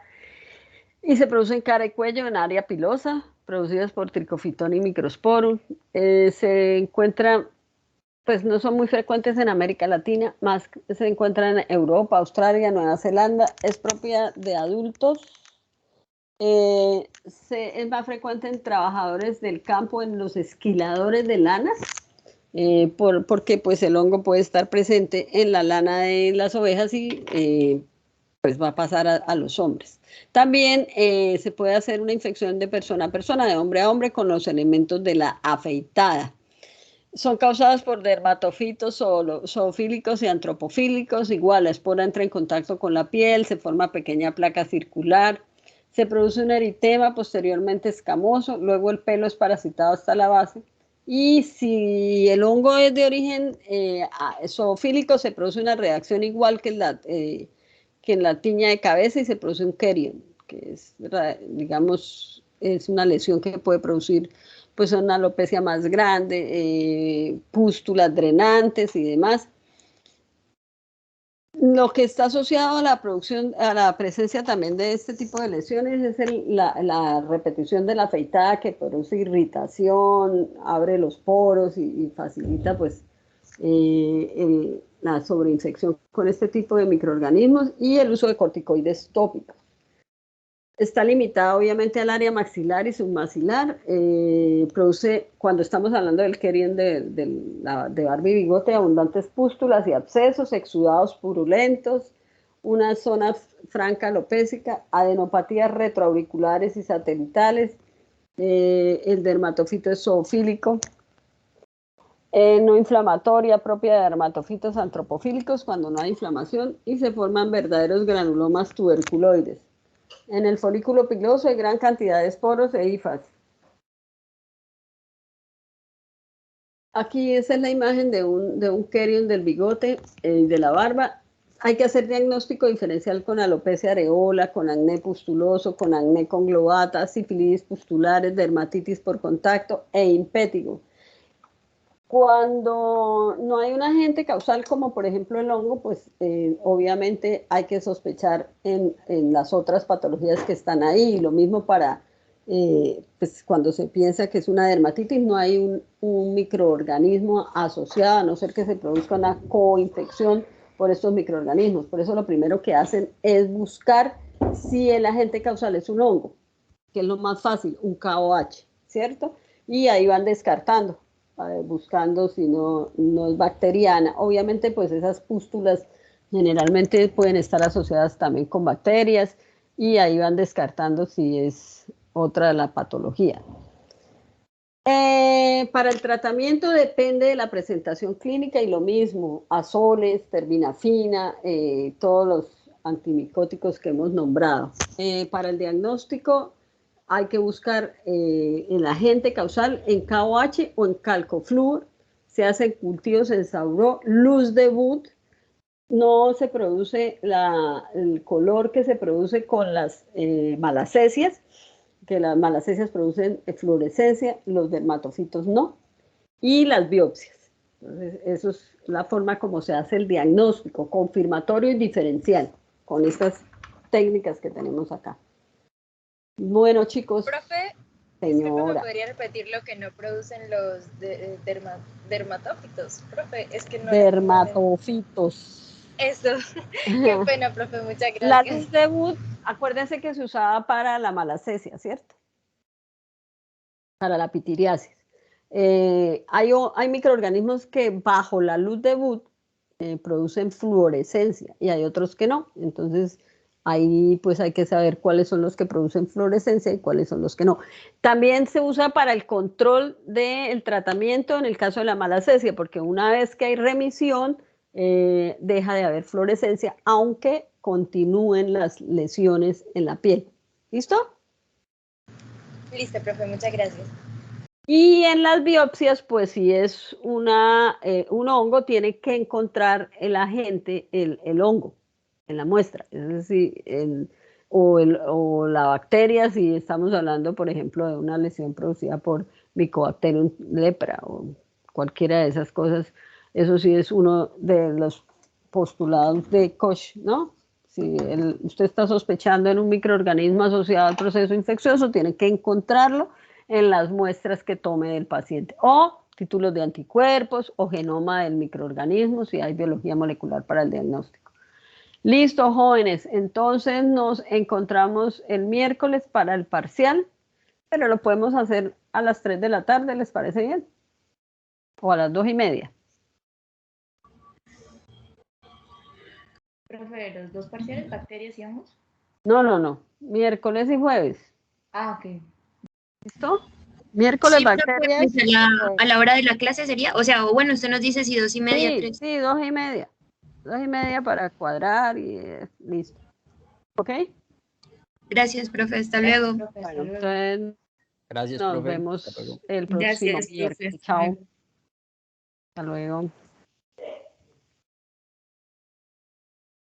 y se produce en cara y cuello, en área pilosa, producidas por Trichophyton y Microsporum. Se encuentra, pues no son muy frecuentes en América Latina, más se encuentran en Europa, Australia, Nueva Zelanda, es propia de adultos, es más frecuente en trabajadores del campo, en los esquiladores de lana, porque pues el hongo puede estar presente en la lana de las ovejas y pues va a pasar a los hombres. También se puede hacer una infección de persona a persona, de hombre a hombre, con los elementos de la afeitada. Son causadas por dermatofitos zoofílicos y antropofílicos. Igual, la espora entra en contacto con la piel, se forma pequeña placa circular, se produce un eritema posteriormente escamoso, luego el pelo es parasitado hasta la base. Y si el hongo es de origen zoofílico, se produce una reacción igual que en la tiña de cabeza y se produce un Kerion, que es, digamos, es una lesión que puede producir pues una alopecia más grande, pústulas drenantes y demás. Lo que está asociado a la producción, a la presencia también de este tipo de lesiones es la repetición de la afeitada, que produce irritación, abre los poros y facilita pues la sobreinfección con este tipo de microorganismos, y el uso de corticoides tópicos. Está limitada obviamente al área maxilar y submaxilar. Produce, cuando estamos hablando del Kerion de barba y bigote, abundantes pústulas y abscesos, exudados purulentos, una zona franca alopécica, adenopatías retroauriculares y satelitales. El dermatofito es zoofílico, no inflamatoria, propia de dermatofitos antropofílicos cuando no hay inflamación, y se forman verdaderos granulomas tuberculoides. En el folículo piloso hay gran cantidad de esporos e hifas. Aquí esa es la imagen de un Kerion del bigote y de la barba. hay que hacer diagnóstico diferencial con alopecia areola, con acné pustuloso, con acné conglobata, sífilis pustulares, dermatitis por contacto e impétigo. Cuando no hay un agente causal como por ejemplo el hongo, pues obviamente hay que sospechar en las otras patologías que están ahí. Lo mismo para pues cuando se piensa que es una dermatitis, no hay un microorganismo asociado, a no ser que se produzca una coinfección por estos microorganismos. Por eso lo primero que hacen es buscar si el agente causal es un hongo, que es lo más fácil, un KOH, ¿cierto? Y ahí van descartando, buscando si no es bacteriana. Obviamente, pues esas pústulas generalmente pueden estar asociadas también con bacterias y ahí van descartando si es otra de la patología. Para el tratamiento depende de la presentación clínica y lo mismo, azoles, terbinafina, todos los antimicóticos que hemos nombrado. Para el diagnóstico hay que buscar el agente causal en KOH o en calcoflúor. Se hacen cultivos en Sauró, luz de Wood. No se produce el color que se produce con las malacesias, que las malacesias producen fluorescencia, los dermatofitos no, y las biopsias. Entonces, eso es la forma como se hace el diagnóstico, confirmatorio y diferencial, con estas técnicas que tenemos acá. Bueno, chicos. Profe, señora. ¿me podría repetir lo que no producen los dermatófitos? Profe, es que no. Dermatofitos. Eso. Qué pena, profe, muchas gracias. La luz de Wood, acuérdense que se usaba para la malacesia, ¿cierto? Para la pitiriasis. Hay microorganismos que bajo la luz de Wood producen fluorescencia y hay otros que no. Entonces, ahí pues hay que saber cuáles son los que producen fluorescencia y cuáles son los que no. También se usa para el control del tratamiento en el caso de la malacesia, porque una vez que hay remisión, deja de haber fluorescencia, aunque continúen las lesiones en la piel. ¿Listo? Listo, profe, muchas gracias. Y en las biopsias, pues si es un hongo, tiene que encontrar el agente, el hongo, en la muestra. Es decir, o la bacteria, si estamos hablando, por ejemplo, de una lesión producida por Mycobacterium lepra o cualquiera de esas cosas. Eso sí es uno de los postulados de Koch, ¿no? Si usted está sospechando en un microorganismo asociado al proceso infeccioso, tiene que encontrarlo en las muestras que tome del paciente, o títulos de anticuerpos, o genoma del microorganismo, si hay biología molecular para el diagnóstico. Listo, jóvenes, entonces nos encontramos el miércoles para el parcial, pero lo podemos hacer a las 3 de la tarde, ¿les parece bien? O a las 2:30. Profe, ¿los dos parciales, bacterias y hongos? No, miércoles y jueves. Ah, ok. ¿Listo? Miércoles, Sí, bacterias. Profe, a la hora de la clase sería, o sea, bueno, usted nos dice si 2:30, 3. Sí, 2:30. 2:30 para cuadrar y listo. ¿Ok? Gracias, profe, hasta luego. Bueno, entonces Gracias, nos profe. vemos el próximo Gracias, profe. miércoles. Chao. Hasta luego.